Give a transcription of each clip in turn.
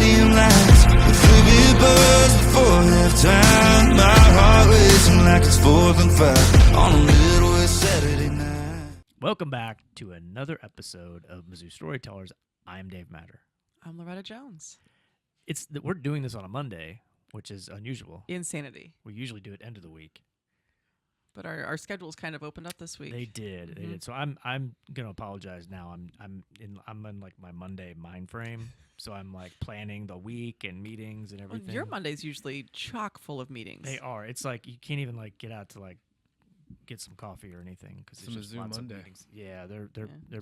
stadium lights, the free buzz before halftime. My heart racing like it's 4th and 5 on a Midwest Saturday night. Welcome back to another episode of Mizzou Storytellers. I'm Dave Matter. I'm Loretta Jones. We're doing this on a Monday, which is unusual. Insanity. We usually do it end of the week. But our schedules kind of opened up this week. They did. So I'm gonna apologize now. I'm in like my Monday mind frame. So I'm like planning the week and meetings and everything. Well, your Monday's usually chock full of meetings. They are. It's like you can't even like get out to like get some coffee or anything because It's just Mizzou lots Monday. of meetings. Yeah, they're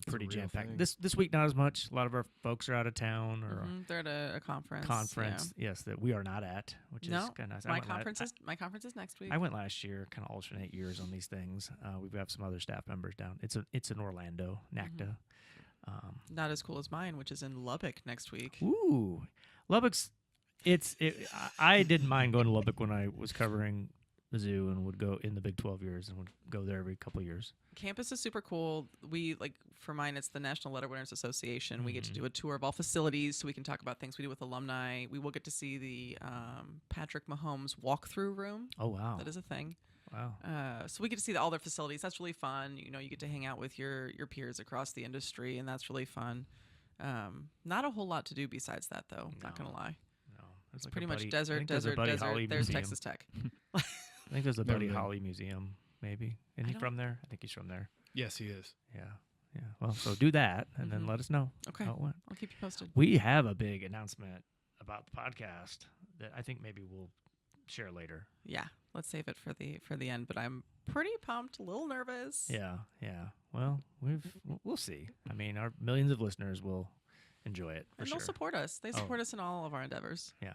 pretty real jam packed. thing. This week not as much. A lot of our folks are out of town or They're at a conference. Yes, that we are not at, which is kind of nice. My conference is next week. I went last year, kind of alternate years on these things. We have some other staff members down. It's in Orlando, NACTA. Not as cool as mine, which is in Lubbock next week. Ooh, Lubbock's. I didn't mind going to Lubbock when I was covering Mizzou and would go in the Big 12 years and would go there every couple of years. Campus is super cool. We for mine, it's the National Letter Winners Association. We get to do a tour of all facilities, so we can talk about things we do with alumni. We will get to see the Patrick Mahomes walkthrough room. Oh wow, That is a thing. wow. So we get to see all their facilities. That's really fun. You know, you get to hang out with your peers across the industry, and that's really fun. Not a whole lot to do besides that, though. Not gonna lie. No, It's like pretty a much Buddy- I desert. think there's a Buddy Holly There's Museum. Texas Tech. I think there's a Never Buddy been. Holly Museum, maybe. Isn't he don't- from there? I think he's from there. Yes, he is. Yeah. Well, so do that and then let us know Okay, how it went. I'll keep you posted. We have a big announcement about the podcast that I think maybe we'll share later. Yeah, let's save it for the end. But I'm pretty pumped, a little nervous. Yeah. Well, we'll see. I mean, our millions of listeners will enjoy it for And sure. they'll support us. They support us in all of our endeavors. Yeah.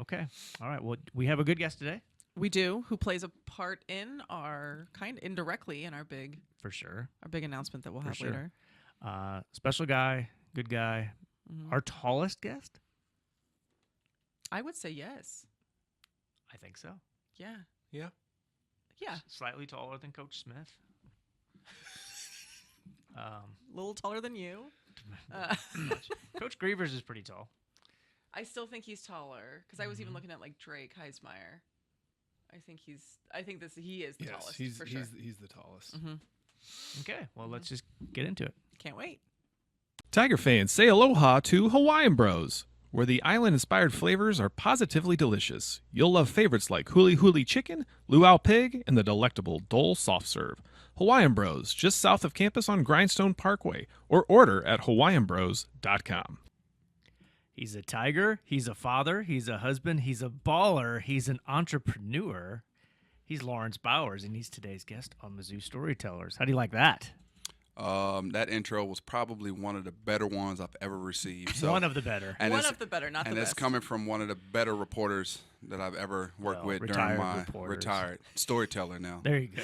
Okay. All right. Well, we have a good guest today. We do, who plays a part in our indirectly in our big For sure. announcement that we'll have sure. later. Special guy, good guy. Our tallest guest? I would say yes. I think so. Yeah. Yeah. Yeah. Slightly taller than Coach Smith. A little taller than you. Coach Grievers is pretty tall. I still think he's taller because I was even looking at like Drake Heismeyer. I think he is the tallest he's for sure. he's the tallest. Okay. Well, let's just get into it. Can't wait. Tiger fans, say aloha to Hawaiian Bros, where the island-inspired flavors are positively delicious. You'll love favorites like huli huli chicken, luau pig, and the delectable Dole soft serve. Hawaiian Bros, just south of campus on Grindstone Parkway, or order at hawaiianbros.com. He's a Tiger. He's a father. He's a husband. He's a baller. He's an entrepreneur. He's Laurence Bowers, and he's today's guest on Mizzou Storytellers. How do you like that? That intro was probably one of the better ones I've ever received. So, One of the better. and One it's- of the better, not the and it's best. coming from one of the better reporters that I've ever worked with during retired my reporters. retired storyteller now. There you go.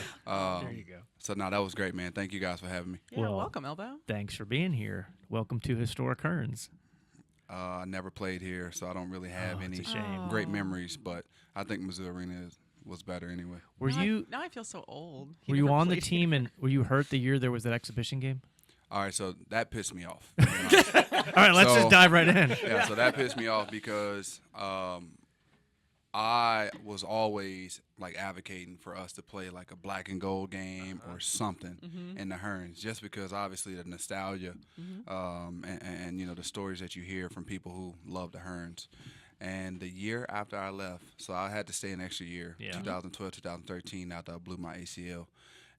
There you go. So no, that was great, man. Thank you guys for having me. Yeah, Well, welcome, Elbow. Thanks for being here. Welcome to Historic Hearns. I never played here, so I don't really have any it's a shame. great memories. But I think Mizzou Arena was better anyway. Were you Now I feel so old. He were you never on the played team here. and were you hurt the year there was that exhibition game? All right, so that pissed me off. All right, let's just So- dive right in. Yeah, so that pissed me off because I was always like advocating for us to play like a black and gold game or something in the Hearns, just because obviously the nostalgia and you know the stories that you hear from people who love the Hearns. And the year after I left, so I had to stay an extra year, Yeah. 2012, 2013, after I blew my ACL,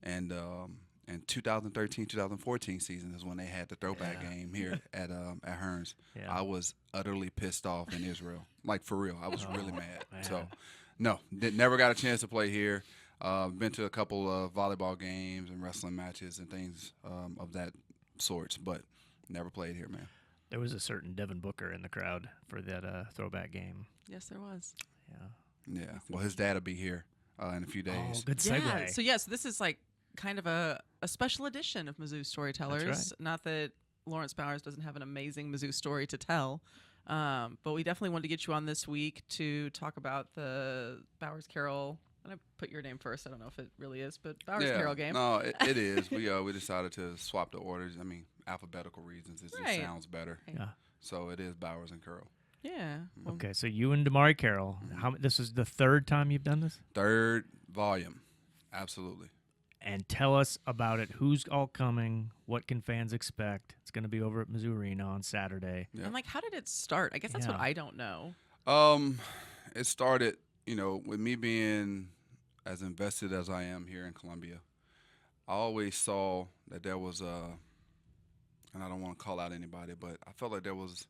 and in 2013, 2014 season is when they had the throwback game here at Hearns. Yeah. I was utterly pissed off in Israel, like for real. I was really mad. man. So, no, never got a chance to play here. Been to a couple of volleyball games and wrestling matches and things of that sorts, but never played here, man. There was a certain Devin Booker in the crowd for that throwback game. Yes, there was. Yeah. Yeah. Well, his dad will be here in a few days. Oh, good segue. Yeah. So yes, this is like kind of a special edition of Mizzou Storytellers. That's right. Not that Laurence Bowers doesn't have an amazing Mizzou story to tell, but we definitely wanted to get you on this week to talk about the Bowers-Carroll. And I put your name first. I don't know if it really is, but Bowers-Carroll game. No, it is. We decided to swap the orders. I mean, alphabetical reasons. It just Right. sounds better. Yeah. So it is Bowers and Carroll. Yeah. Well, Okay, so you and Damari Carroll. This is the third time you've done this? Third volume, absolutely. And tell us about it. Who's all coming? What can fans expect? It's going to be over at Mizzou Arena on Saturday. Yeah. And like, how did it start? I guess that's what Yeah. I don't know. It started, with me being as invested as I am here in Columbia. I always saw that there was and I don't want to call out anybody, but I felt like there was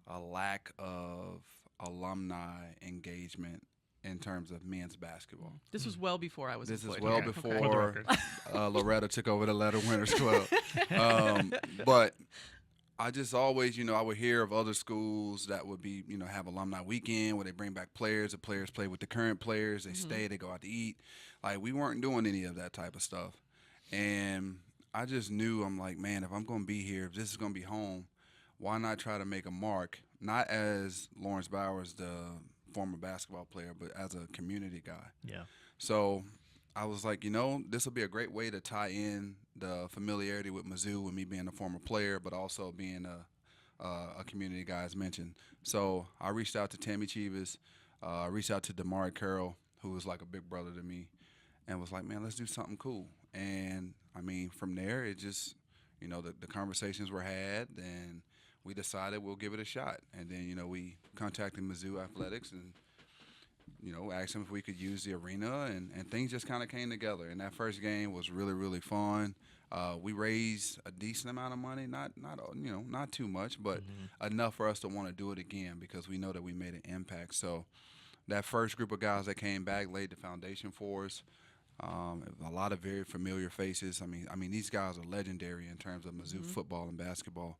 a lack of alumni engagement in terms of men's basketball. This was well before I was This is employed well here. For the before record. Loretta took over the Letter Winners Club. But I just always, I would hear of other schools that would be, have alumni weekend where they bring back players. The players play with the current players. They stay. They go out to eat. Like, we weren't doing any of that type of stuff. And I just knew, I'm like, man, if I'm going to be here, if this is going to be home, why not try to make a mark, not as Laurence Bowers, the former basketball player, but as a community guy. Yeah. So I was like, this will be a great way to tie in the familiarity with Mizzou, with me being a former player, but also being a community guy, as mentioned. So I reached out to Tammy Chivas, reached out to Damari Carroll, who was like a big brother to me, and was like, man, let's do something cool. And, from there, it just, the conversations were had, and we decided we'll give it a shot. And then, we contacted Mizzou Athletics and, asked them if we could use the arena, and things just kind of came together. And that first game was really, really fun. We raised a decent amount of money, not too much, but enough for us to want to do it again because we know that we made an impact. So that first group of guys that came back laid the foundation for us. A lot of very familiar faces. These guys are legendary in terms of Mizzou football and basketball.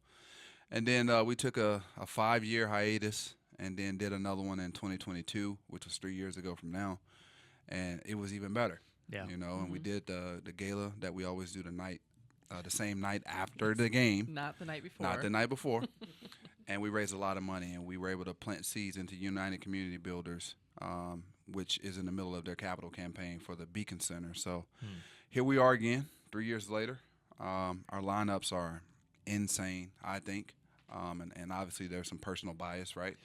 And then we took a 5-year hiatus and then did another one in 2022, which was 3 years ago from now. And it was even better. Yeah. And we did the gala that we always do the same night after the game. Not the night before. Not the night before. And we raised a lot of money, and we were able to plant seeds into United Community Builders, which is in the middle of their capital campaign for the Beacon Center. So here we are again, 3 years later. Our lineups are insane, I think. And obviously there's some personal bias, right?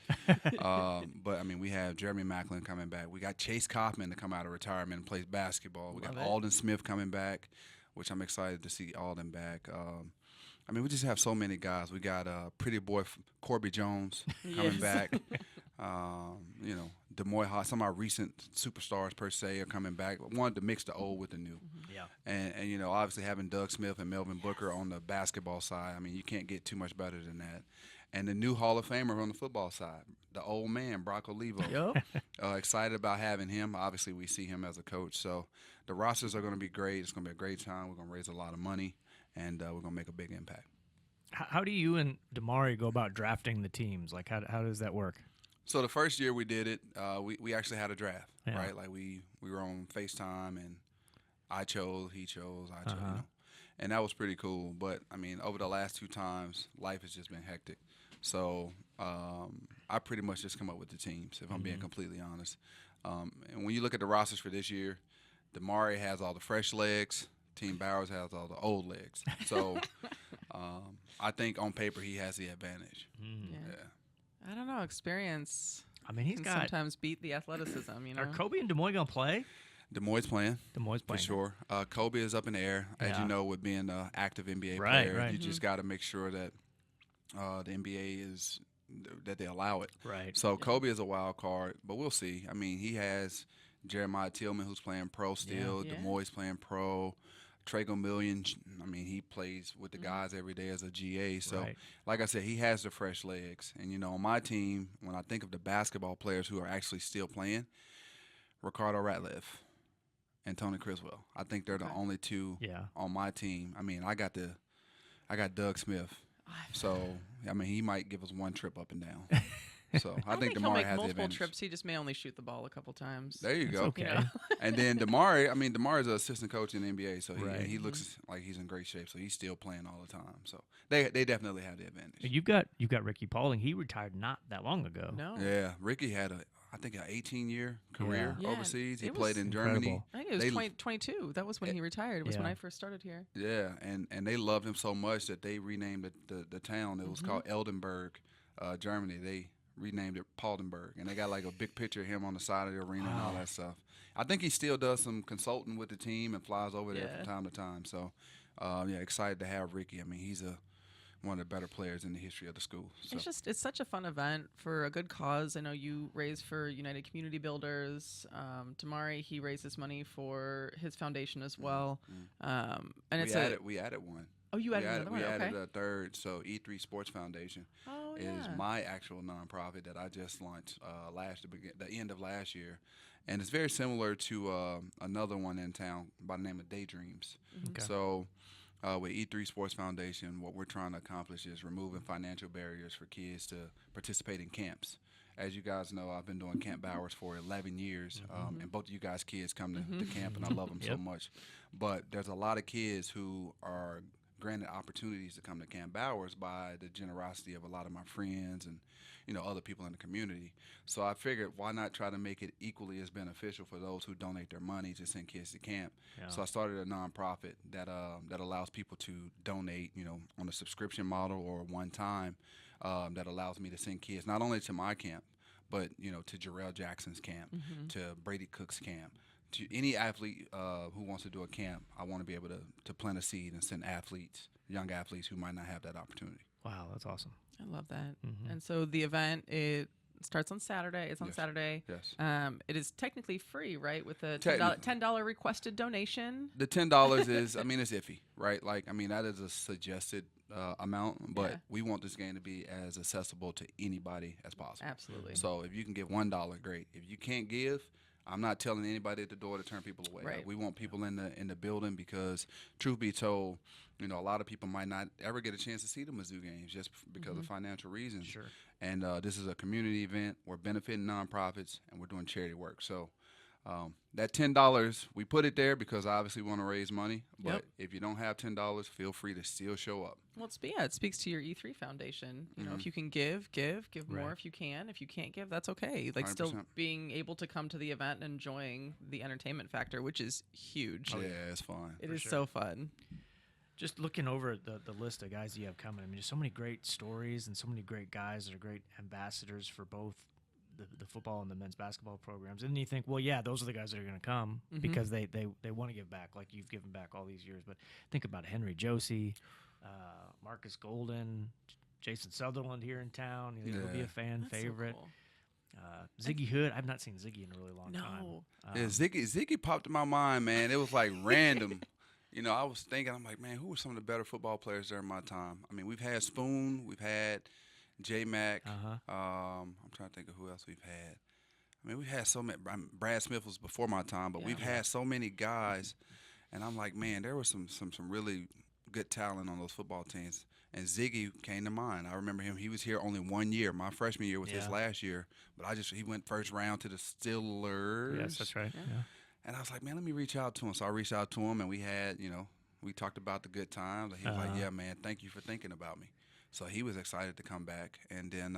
But, we have Jeremy Macklin coming back. We got Chase Kaufman to come out of retirement and play basketball. We got Alden Smith coming back, which I'm excited to see Alden back. We just have so many guys. We got pretty boy Corby Jones coming back. Demoy Hall, some of our recent superstars per se are coming back. Wanted to mix the old with the new. Yeah. And obviously having Doug Smith and Melvin Booker on the basketball side, you can't get too much better than that. And the new Hall of Famer on the football side, the old man, Brock Olivo. Yep. Excited about having him. Obviously, we see him as a coach. So the rosters are going to be great. It's going to be a great time. We're going to raise a lot of money, and we're going to make a big impact. How do you and Damari go about drafting the teams? Like, how does that work? So the first year we did it, we actually had a draft, Yeah. right? Like we were on FaceTime, and I chose, he chose, I chose, and that was pretty cool. But over the last 2 times, life has just been hectic. So I pretty much just come up with the teams, if I'm being completely honest. And when you look at the rosters for this year, Damari has all the fresh legs. Team Bowers has all the old legs. So I think on paper he has the advantage. Yeah. Yeah. I don't know. Experience He's can got. sometimes beat the athleticism, Are Kobe and Demoy gonna play? Demoy's playing. Demoy's For playing. sure. Kobe is up in the air. As Yeah. you know, with being an active NBA Right, player, right. you just got to make sure that the NBA that they allow it. Right. So Kobe is a wild card, but we'll see. He has Jeremiah Tillman, who's playing pro still. Yeah. Demoy's playing pro. Trago Million, he plays with the guys every day as a GA. So, Right. like I said, he has the fresh legs. And, on my team, when I think of the basketball players who are actually still playing, Ricardo Ratliff and Tony Criswell. I think they're the only two Yeah. on my team. I got Doug Smith. So, he might give us one trip up and down. So, I think he'll Damari make has the multiple advantage. trips. He just may only shoot the ball a couple times. There you go. Okay. And then Damari's an assistant coach in the NBA, so Right. he looks like he's in great shape. So he's still playing all the time. So they definitely have the advantage. You've got Ricky Paulding. He retired not that long ago. No. Yeah, Ricky had I think an 18-year career Yeah. overseas. He It played was in Germany. incredible. I think it was They- 2022. That was when he retired. It was when Yeah. I first started here. Yeah, and they loved him so much that they renamed the town. It was called Eldenburg, Germany. They renamed it Pauldenburg, and they got like a big picture of him on the side of the arena and all that stuff. I think he still does some consulting with the team and flies over there from time to time. So, yeah, excited to have Ricky. I mean, he's one of the better players in the history of the school. So. It's such a fun event for a good cause. I know you raise for United Community Builders. Damari, he raises money for his foundation as well. And we added one. Oh, you added another one. We Okay. added a third. So E3 Sports Foundation is my actual nonprofit that I just launched the end of last year, and it's very similar to another one in town by the name of Daydreams. Okay. So. With E3 Sports Foundation, what we're trying to accomplish is removing financial barriers for kids to participate in camps. As you guys know, I've been doing Camp Bowers for 11 years, and both of you guys' kids come to camp, and I love them so much. But there's a lot of kids who are granted opportunities to come to Camp Bowers by the generosity of a lot of my friends and other people in the community. So I figured, why not try to make it equally as beneficial for those who donate their money to send kids to camp? Yeah. So I started a nonprofit that allows people to donate, on a subscription model or one time, that allows me to send kids not only to my camp, but to Jarrell Jackson's camp, to Brady Cook's camp, to any athlete who wants to do a camp. I want to be able to plant a seed and send young athletes who might not have that opportunity. Wow, that's awesome. I love that. And so the event, it starts on Saturday. It's on Yes. Saturday. Yes. It is technically free, right? With a Technically. $10 requested donation. The $10 is, it's iffy, right? That is a suggested amount, but we want this game to be as accessible to anybody as possible. Absolutely. So if you can give $1, great. If you can't give, I'm not telling anybody at the door to turn people away. Right. Like, we want people in the building because, truth be told, a lot of people might not ever get a chance to see the Mizzou games just because of financial reasons. Sure. And this is a community event. We're benefiting nonprofits, and we're doing charity work. So that $10, we put it there because obviously we want to raise money. But if you don't have $10, feel free to still show up. Well, it speaks to your E3 Foundation. If you can give more Right. if you can. If you can't give, that's okay. Like, still 100%. being able to come to the event and enjoying the entertainment factor, which is huge. Oh, yeah, it's fun. It is sure. so fun. Just looking over the list of guys you have coming, there's so many great stories and so many great guys that are great ambassadors for both the football and the men's basketball programs. And then you think, well, yeah, those are the guys that are going to come because they want to give back like you've given back all these years. But think about Henry Josie, Marcus Golden, Jason Sutherland here in town. He'll be a fan That's so favorite. cool. Ziggy Hood, I've not seen Ziggy in a really long time. No. Yeah, Ziggy popped in my mind, man. It was like random. I was thinking, I'm like, man, who were some of the better football players during my time? I mean, we've had Spoon, we've had J-Mac. I'm trying to think of who else we've had. I mean, we've had so many. Brad Smith was before my time, but we've had so many guys. And I'm like, man, there was some really good talent on those football teams. And Ziggy came to mind. I remember him. He was here only 1 year. My freshman year was his last year. But he went first round to the Steelers. Yes, that's right. Yeah. And I was like, man, let me reach out to him. So I reached out to him, and we had, we talked about the good times. And he was like, yeah, man, thank you for thinking about me. So he was excited to come back. And then,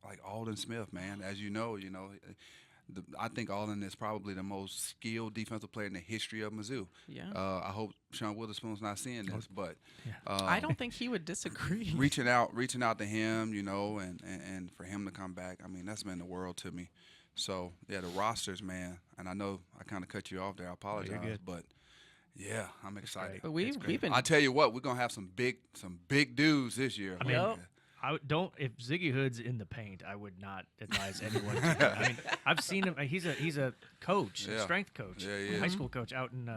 like Alden Smith, man, as you know, I think Alden is probably the most skilled defensive player in the history of Mizzou. Yeah. I hope Sean Witherspoon's not seeing this, but I don't think he would disagree. reaching out to him, and for him to come back, I mean, that's meant the world to me. So yeah, the rosters, man, and I know I kind of cut you off there. I apologize, good. but yeah, I'm excited. But we've been. I tell you what, we're gonna have some big dudes this year. I mean, if Ziggy Hood's in the paint, I would not advise anyone. I mean, I've seen him. He's a coach, a strength coach, Yeah. high school coach out in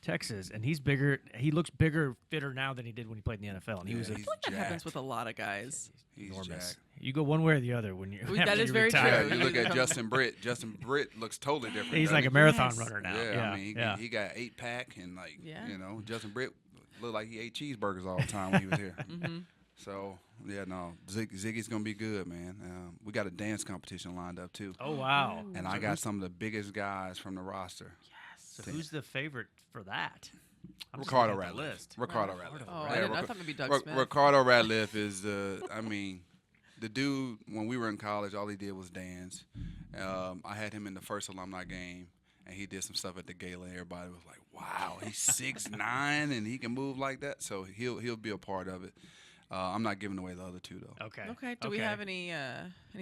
Texas, and he's bigger. He looks bigger, fitter now than he did when he played in the NFL. And he was he's That happens jacked. with a lot of guys. He's enormous. jacked. You go one way or the other when you're. That after is you very retire. true. You look at Justin Britt. Justin Britt looks totally different. He's doesn't like a he? marathon Yes. runner now. Yeah, I mean, yeah. he got 8-pack and like, Yeah. Justin Britt looked like he ate cheeseburgers all the time when he was here. So yeah, no, Ziggy's gonna be good, man. We got a dance competition lined up too, Oh wow! and I got some of the biggest guys from the roster. So who's the favorite for that? I'm just Ricardo looking at the Ratliff. list. Ricardo Ratliff. Oh, Yeah, I thought maybe Doug Smith. Ricardo Ratliff is the dude. When we were in college, all he did was dance. I had him in the first alumni game, and he did some stuff at the gala. Everybody was like, "Wow, he's 6'9" and he can move like that." So he'll be a part of it. I'm not giving away the other two though. Okay. Okay. Do we have any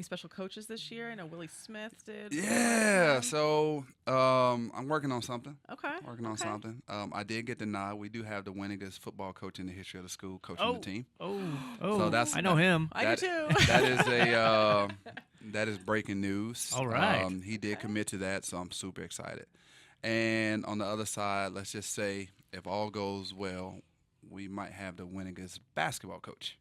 special coaches this year? I know Willie Smith did. Yeah, so I'm working on something. Okay. Working on something. I did get the nod. We do have the winningest football coach in the history of the school coaching the team. Oh. So that's I know him. I do too. That is that is breaking news. All right. He did commit to that, so I'm super excited. And on the other side, let's just say if all goes well, we might have the winningest basketball coach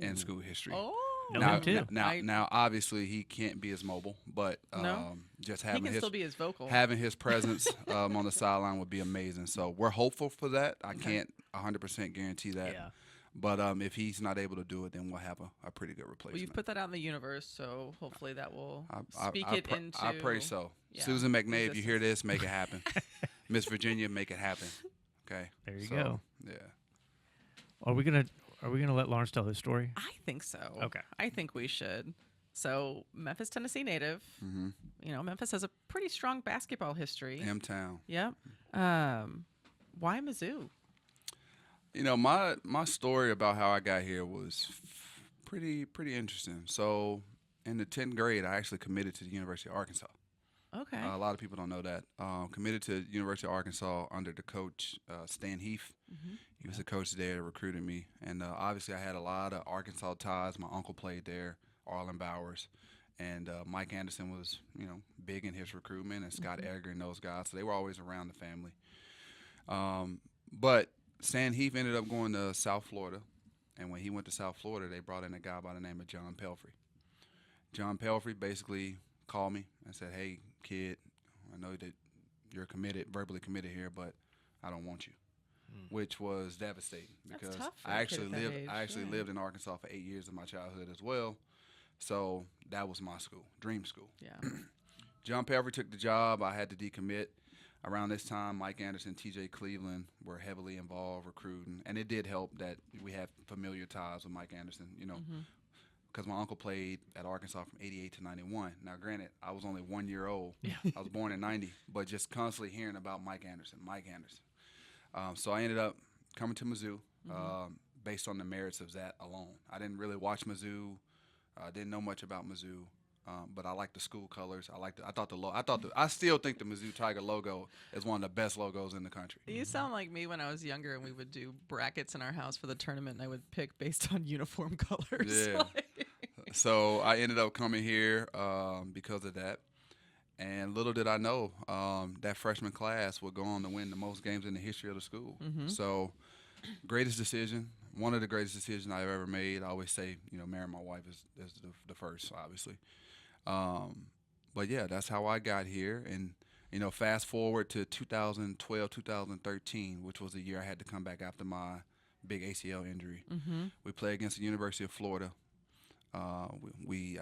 in school history. Oh. Know Now, him too. now, obviously he can't be as mobile, but No. just He having can his still be as vocal. having his presence on the sideline would be amazing. So we're hopeful for that. I can't 100% guarantee that. Yeah. But if he's not able to do it, then we'll have a pretty good Well, replacement. you've put that out in the universe, so hopefully that will speak I it into. I pray so. yeah, Susan McNay, if you hear existence. this, make it happen. Miss Virginia, make it happen. Okay. There you So, go. Yeah. Are we gonna let Lawrence tell his story? I think so. Okay. I think we should. So, Memphis, Tennessee native. Mm-hmm. You know, Memphis has a pretty strong basketball history. M-Town. Yep. Why Mizzou? You know, my story about how I got here was pretty interesting. So, in the 10th grade, I actually committed to the University of Arkansas. Okay. A lot of people don't know that. Committed to University of Arkansas under the coach Stan Heath. Mm-hmm. He was the coach there that recruited me, and obviously I had a lot of Arkansas ties. My uncle played there, Laurence Bowers, and Mike Anderson was big in his recruitment, and Scott Egger and those guys. So they were always around the family. But Stan Heath ended up going to South Florida, and when he went to South Florida, they brought in a guy by the name of John Pelfrey. John Pelfrey basically called me and said, "Hey, kid, I know that you're verbally committed here, but I don't want you," which was devastating because tough for I a kid actually at that age, I actually yeah. lived in Arkansas for 8 years of my childhood as well. So that was my school, dream school. Yeah. John Pelfrey took the job. I had to decommit. Around this time, Mike Anderson, T.J. Cleveland were heavily involved recruiting, and it did help that we had familiar ties with Mike Anderson, because my uncle played at Arkansas from 88 to 91. Now, granted, I was only 1 year old. Yeah. I was born in 90, but just constantly hearing about Mike Anderson. So I ended up coming to Mizzou based on the merits of that alone. I didn't really watch Mizzou. I didn't know much about Mizzou. But I like the school colors. I still think the Mizzou Tiger logo is one of the best logos in the country. You sound like me when I was younger and we would do brackets in our house for the tournament and I would pick based on uniform colors. Yeah. So I ended up coming here because of that. And little did I know that freshman class would go on to win the most games in the history of the school. So greatest decision, one of the greatest decisions I've ever made. I always say, marrying my wife is the first, obviously. But yeah, that's how I got here. And, fast forward to 2012, 2013, which was the year I had to come back after my big ACL injury. We played against the University of Florida. I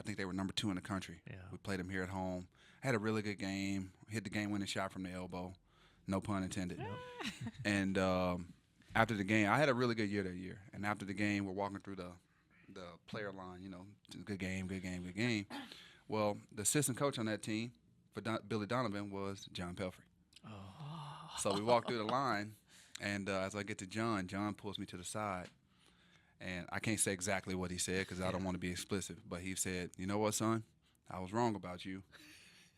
think they were number 2 in the country. Yeah. We played them here at home. I had a really good game. Hit the game-winning shot from the elbow. No pun intended. And after the game, I had a really good year that year. And after the game, we're walking through the player line, good game. Well, the assistant coach on that team for Billy Donovan was John Pelfrey. Oh. So we walked through the line, and as I get to John pulls me to the side. And I can't say exactly what he said because I don't want to be explicit, but he said, "You know what, son? I was wrong about you."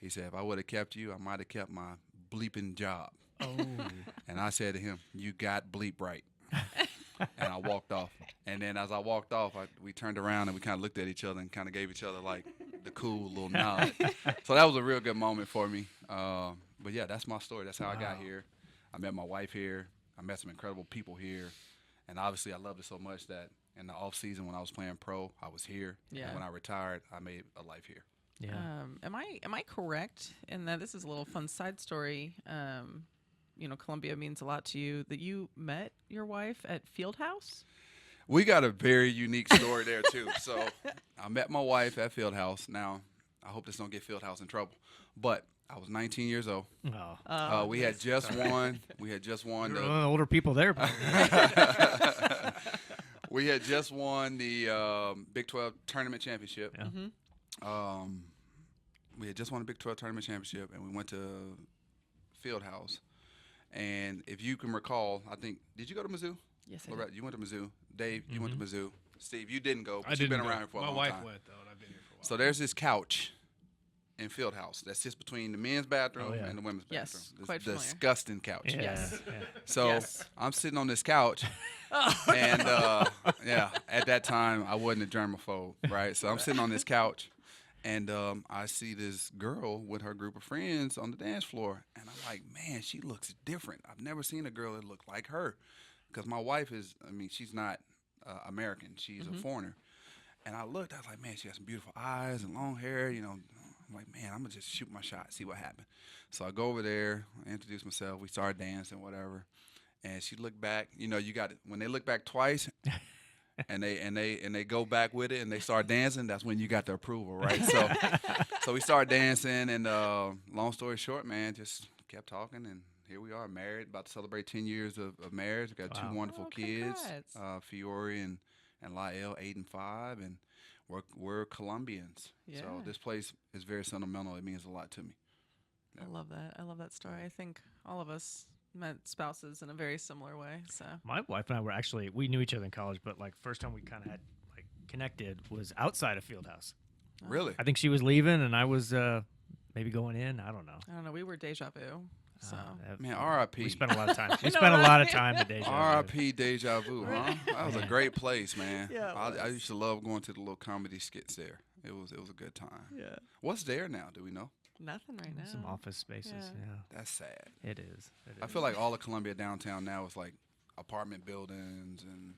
He said, "If I would have kept you, I might have kept my bleeping job." Oh. And I said to him, "You got bleep right." And I walked off. And then as I walked off, we turned around and we kind of looked at each other and kind of gave each other like the cool little nod. So that was a real good moment for me. But yeah, that's my story. That's how I got here. I met my wife here. I met some incredible people here. And obviously I loved it so much that in the off season when I was playing pro, I was here. Yeah. And when I retired, I made a life here. Yeah. Am I correct in that this is a little fun side story? Columbia means a lot to you. That you met your wife at Fieldhouse? We got a very unique story there too. So I met my wife at Fieldhouse. Now, I hope this don't get Fieldhouse in trouble, but I was 19 years old. Oh. We had just won. We had just won. You're one of the older people there. We had just won the Big 12 tournament championship. Yeah. We had just won the Big 12 tournament championship, and we went to Fieldhouse. And if you can recall, I think, did you go to Mizzou? Yes, I Loretta, you went to Mizzou. Dave, you went to Mizzou. Steve, you didn't go, I but didn't you've been go. around here for a My long wife time. went though, and I've been here for a while. So there's this couch in Fieldhouse that sits between the men's bathroom Oh, yeah. and the women's Yes, bathroom. This quite familiar. disgusting couch. Yeah, Yes. yeah. So Yes. I'm sitting on this couch, and yeah, at that time I wasn't a germaphobe, right? So I'm sitting on this couch, and I see this girl with her group of friends on the dance floor, and I'm like, man, she looks different. I've never seen a girl that looked like her, because my wife is, I mean, she's not American. She's a foreigner. And I looked, I was like, man, she got some beautiful eyes and long hair, you know. I'm like, man, I'm going to just shoot my shot, see what happens. So I go over there, I introduce myself, we start dancing, whatever. And she looked back, you know, you got it. When they look back twice and they go back with it and they start dancing, that's when you got the approval, right? So we started dancing, and long story short, man, just kept talking, and here we are, married, about to celebrate 10 years of marriage. Got Wow. two wonderful Oh, kids, congrats. Fiore and Lael, 8 and 5, and we're Colombians. Yeah. So this place is very sentimental. It means a lot to me. I love that. I love that story. I think all of us met spouses in a very similar way. So My wife and I were actually, we knew each other in college, but like first time we kind of had like connected was outside of Fieldhouse. Really? I think she was leaving and I was maybe going in. I don't know. I don't know. We were deja vu. So Man, R.I.P. We spent a lot of time. We know, spent a lot of right? time at Deja Vu. R.I.P. Deja Vu, huh? That was a great place, man. Yeah, it I was. used to love going to the little comedy skits there. It was a good time. yeah, What's there now? Do we know? nothing right now. Some office spaces. Yeah. Yeah, That's sad. it is. It I is. feel like all of Columbia downtown now is like apartment buildings, and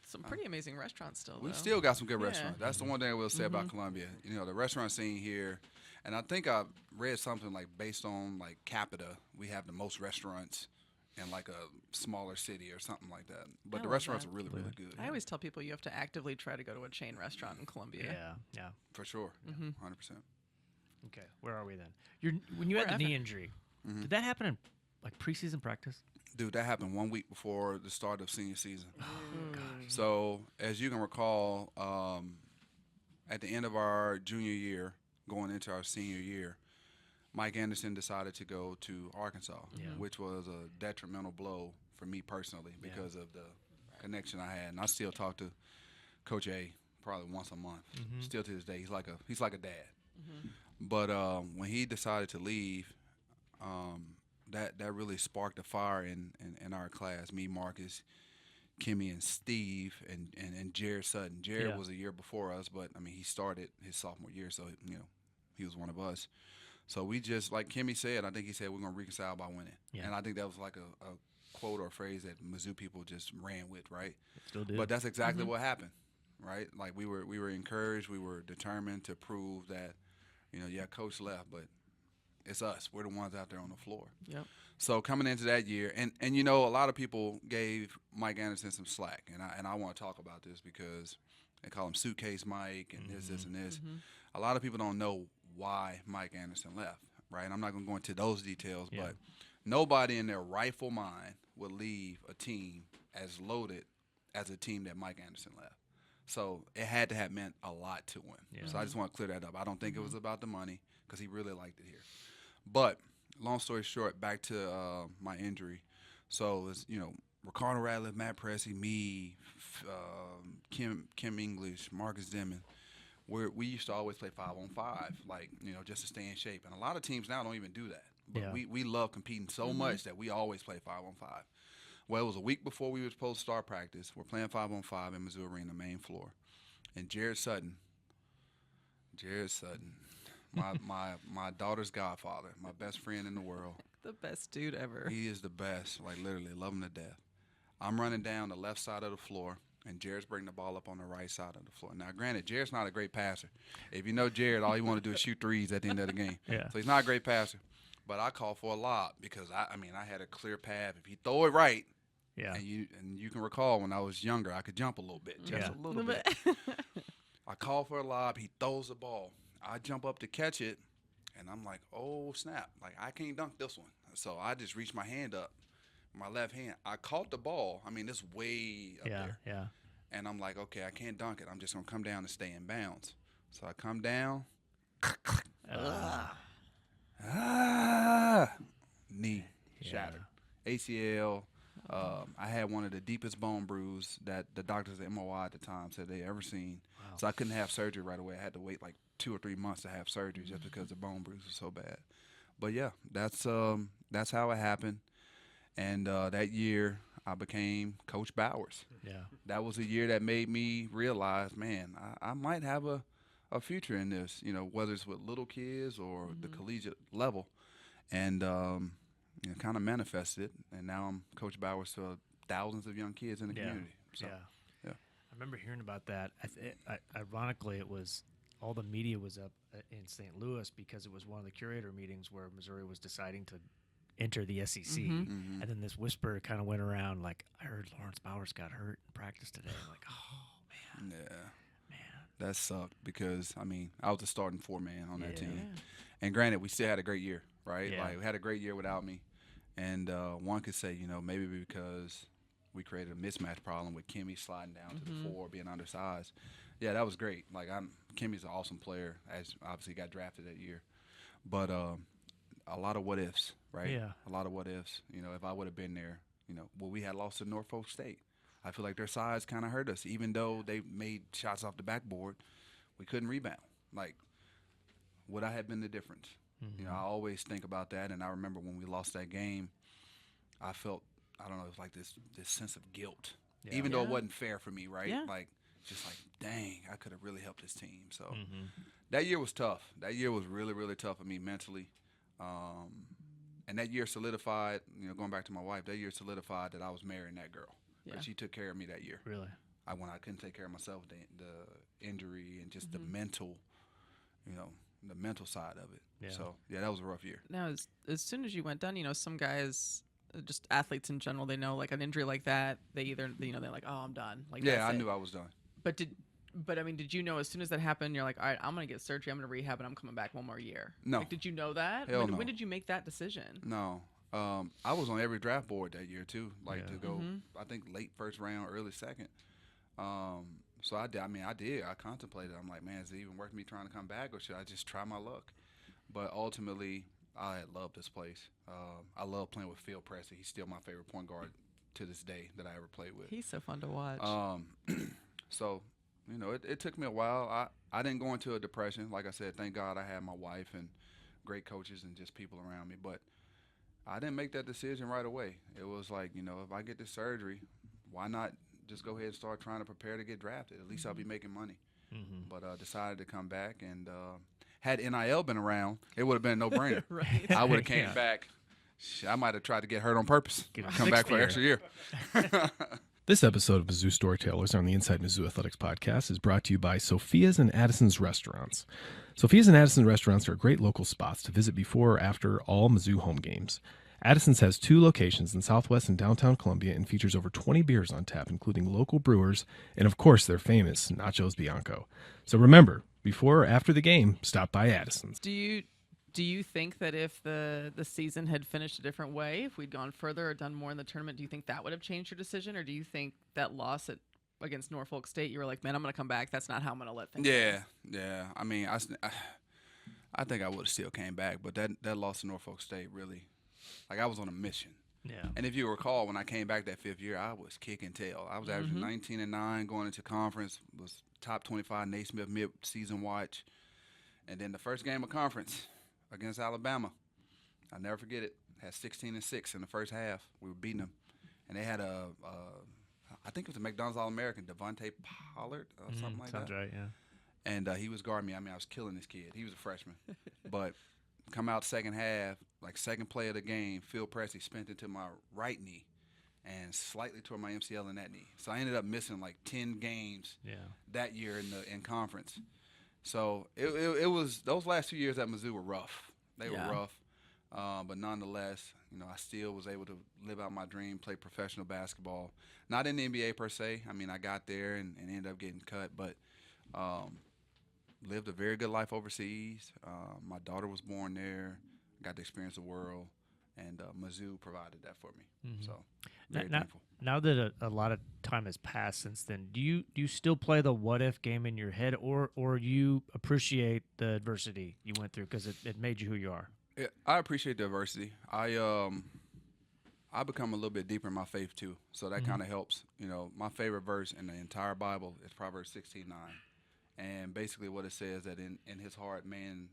Some pretty amazing restaurants still. we though. still got some good Yeah. restaurants. That's the one thing I will say about Columbia. You know, the restaurant scene here, and I think I read something like based on like capita, we have the most restaurants in like a smaller city or something like that. But I the love restaurants that. are really, really good. I always tell people you have to actively try to go to a chain restaurant in Columbia. Yeah, yeah. For sure. 100%. Okay, where are we then? When you had the Wherever. knee injury, did that happen in like preseason practice? Dude, that happened 1 week before the start of senior season. Oh, So, as you can recall, at the end of our junior year, going into our senior year, Mike Anderson decided to go to Arkansas, which was a detrimental blow for me personally because of the connection I had. And I still talk to Coach A probably once a month. Still to this day, he's like a dad. But when he decided to leave, that really sparked a fire in our class. Me, Marcus, Kimmy, and Steve, and Jared Sutton. Jared Yeah. was a year before us, but I mean he started his sophomore year, so you know he was one of us. So we just, like Kimmy said, I think he said we're gonna reconcile by winning, Yeah. and I think that was like a quote or a phrase that Mizzou people just ran with, right? Still do. But that's exactly what happened, right? Like we were encouraged, we were determined to prove that, you know, yeah, coach left, but it's us. We're the ones out there on the floor. Yep. So coming into that year, and you know, a lot of people gave Mike Anderson some slack, and I want to talk about this because they call him Suitcase Mike and this and this. A lot of people don't know why Mike Anderson left, right? And I'm not going to go into those details, Yeah. but nobody in their rightful mind would leave a team as loaded as a team that Mike Anderson left. So it had to have meant a lot to him. Yeah. So I just want to clear that up. I don't think it was about the money because he really liked it here. But long story short, back to my injury. So it's, you know, Ricardo Radcliffe, Matt Pressey, me, Kim English, Marcus Demon. We used to always play 5-on-5, like, you know, just to stay in shape. And a lot of teams now don't even do that. But Yeah. we love competing so much that we always play 5-on-5. Well, it was a week before we were supposed to start practice. We're playing 5-on-5 in Mizzou Arena, main floor. And Jared Sutton, my daughter's godfather, my best friend in the world. The best dude ever. He is the best, like literally, love him to death. I'm running down the left side of the floor, and Jared's bringing the ball up on the right side of the floor. Now, granted, Jared's not a great passer. If you know Jared, all he want to do is shoot threes at the end of the game. Yeah. So he's not a great passer. But I call for a lob because, I mean, I had a clear path. If he throw it right, yeah. and you can recall when I was younger, I could jump a little bit, just Yeah. a little bit. I call for a lob. He throws the ball. I jump up to catch it, and I'm like, oh, snap. Like, I can't dunk this one. So I just reached my hand up, my left hand. I caught the ball. I mean, it's way up there. Yeah. And I'm like, okay, I can't dunk it. I'm just going to come down and stay in bounds. So I come down. Knee shattered. ACL, I had one of the deepest bone bruises that the doctors at MOI at the time said they ever seen. Wow. So I couldn't have surgery right away. I had to wait like 2 or 3 months to have surgery just because the bone bruise was so bad. But yeah, that's how it happened. And that year I became Coach Bowers. Yeah. That was a year that made me realize, man, I might have a future in this, you know, whether it's with little kids or the collegiate level. And kind of manifested it. And now I'm Coach Bowers to thousands of young kids in the community. So, yeah. I remember hearing about that. Ironically, it was all the media was up in St. Louis because it was one of the curator meetings where Missouri was deciding to enter the SEC. And then this whisper kind of went around, like, I heard Laurence Bowers got hurt in practice today. I'm like, oh, man. Yeah. Man. That sucked because, I mean, I was the starting 4-man on that team. Yeah. And granted, we still had a great year, right? Yeah. Like, we had a great year without me. And one could say, you know, maybe because we created a mismatch problem with Kimmy sliding down to the 4, being undersized. Yeah, that was great. Like, Kimmy's an awesome player, as obviously got drafted that year. But a lot of what ifs, right? Yeah. A lot of what ifs. You know, if I would have been there, you know, well, we had lost to Norfolk State. I feel like their size kind of hurt us. Even though they made shots off the backboard, we couldn't rebound. Like, would I have been the difference? You know, I always think about that, and I remember when we lost that game, I felt, I don't know, it was like this sense of guilt, even though it wasn't fair for me, right? Yeah. Like, just like, dang, I could have really helped this team. So that year was tough. That year was really, really tough for me mentally. And that year solidified, you know, going back to my wife, that year solidified that I was marrying that girl. Yeah. But she took care of me that year. Really? When I couldn't take care of myself, the injury and just the mental, you know, the mental side of it. Yeah. So, yeah, that was a rough year. Now, as soon as you went down, you know, some guys, just athletes in general, they know like an injury like that, they either, you know, they're like, oh, I'm done. Like, Yeah, that's I it. knew I was done. But I mean, did you know as soon as that happened, you're like, all right, I'm gonna get surgery, I'm gonna rehab, and I'm coming back one more year? No. Like, did you know that? Hell no. When did you make that decision? No. I was on every draft board that year, too, like Yeah. to go, I think, late first round, early second. So I did. I mean, I did. I contemplated. I'm like, man, is it even worth me trying to come back, or should I just try my luck? But ultimately, I had loved this place. I love playing with Phil Pressey. He's still my favorite point guard to this day that I ever played with. He's so fun to watch. So, you know, it took me a while. I didn't go into a depression. Like I said, thank God I had my wife and great coaches and just people around me. But I didn't make that decision right away. It was like, you know, if I get this surgery, why not just go ahead and start trying to prepare to get drafted? At least I'll be making money. But decided to come back, and had NIL been around, it would have been a no-brainer. Right. I would have came back. I might have tried to get hurt on purpose. Come back for an extra year. This episode of Mizzou Storytellers on the Inside Mizzou Athletics podcast is brought to you by Sophia's and Addison's Restaurants. Sophia's and Addison's Restaurants are great local spots to visit before or after all Mizzou home games. Addison's has 2 locations in Southwest and downtown Columbia and features over 20 beers on tap, including local brewers and, of course, their famous Nachos Bianco. So remember, before or after the game, stop by Addison's. Do you think that if the season had finished a different way, if we'd gone further or done more in the tournament, do you think that would have changed your decision, or do you think that loss against Norfolk State, you were like, man, I'm going to come back. That's not how I'm going to let things go. Yeah. I mean, I think I would have still came back, but that loss to Norfolk State really, like, I was on a mission. Yeah. And if you recall, when I came back that 5th year, I was kicking tail. I was averaging 19-9 going into conference, was top 25 Naismith mid-season watch. And then the first game of conference against Alabama, I'll never forget it, had 16-6 in the first half. We were beating them. And they had I think it was a McDonald's All-American, Devontae Pollard or something like Sounds that. right, yeah. And he was guarding me. I mean, I was killing this kid. He was a freshman. But come out second half, like second play of the game, Phil Pressey spent it to my right knee and slightly tore my MCL in that knee. So I ended up missing like 10 games that year in conference. So it was, those last 2 years at Mizzou were rough. They were rough. But nonetheless, you know, I still was able to live out my dream, play professional basketball. Not in the NBA per se. I mean, I got there and ended up getting cut, but lived a very good life overseas. My daughter was born there. Got to experience the world, and Mizzou provided that for me. So very thankful. Now that a lot of time has passed since then, do you still play the what if game in your head, or you appreciate the adversity you went through because it made you who you are? Yeah, I appreciate the adversity. I I become a little bit deeper in my faith too, so that kind of helps. You know, my favorite verse in the entire Bible is Proverbs 16:9, and basically what it says that in his heart man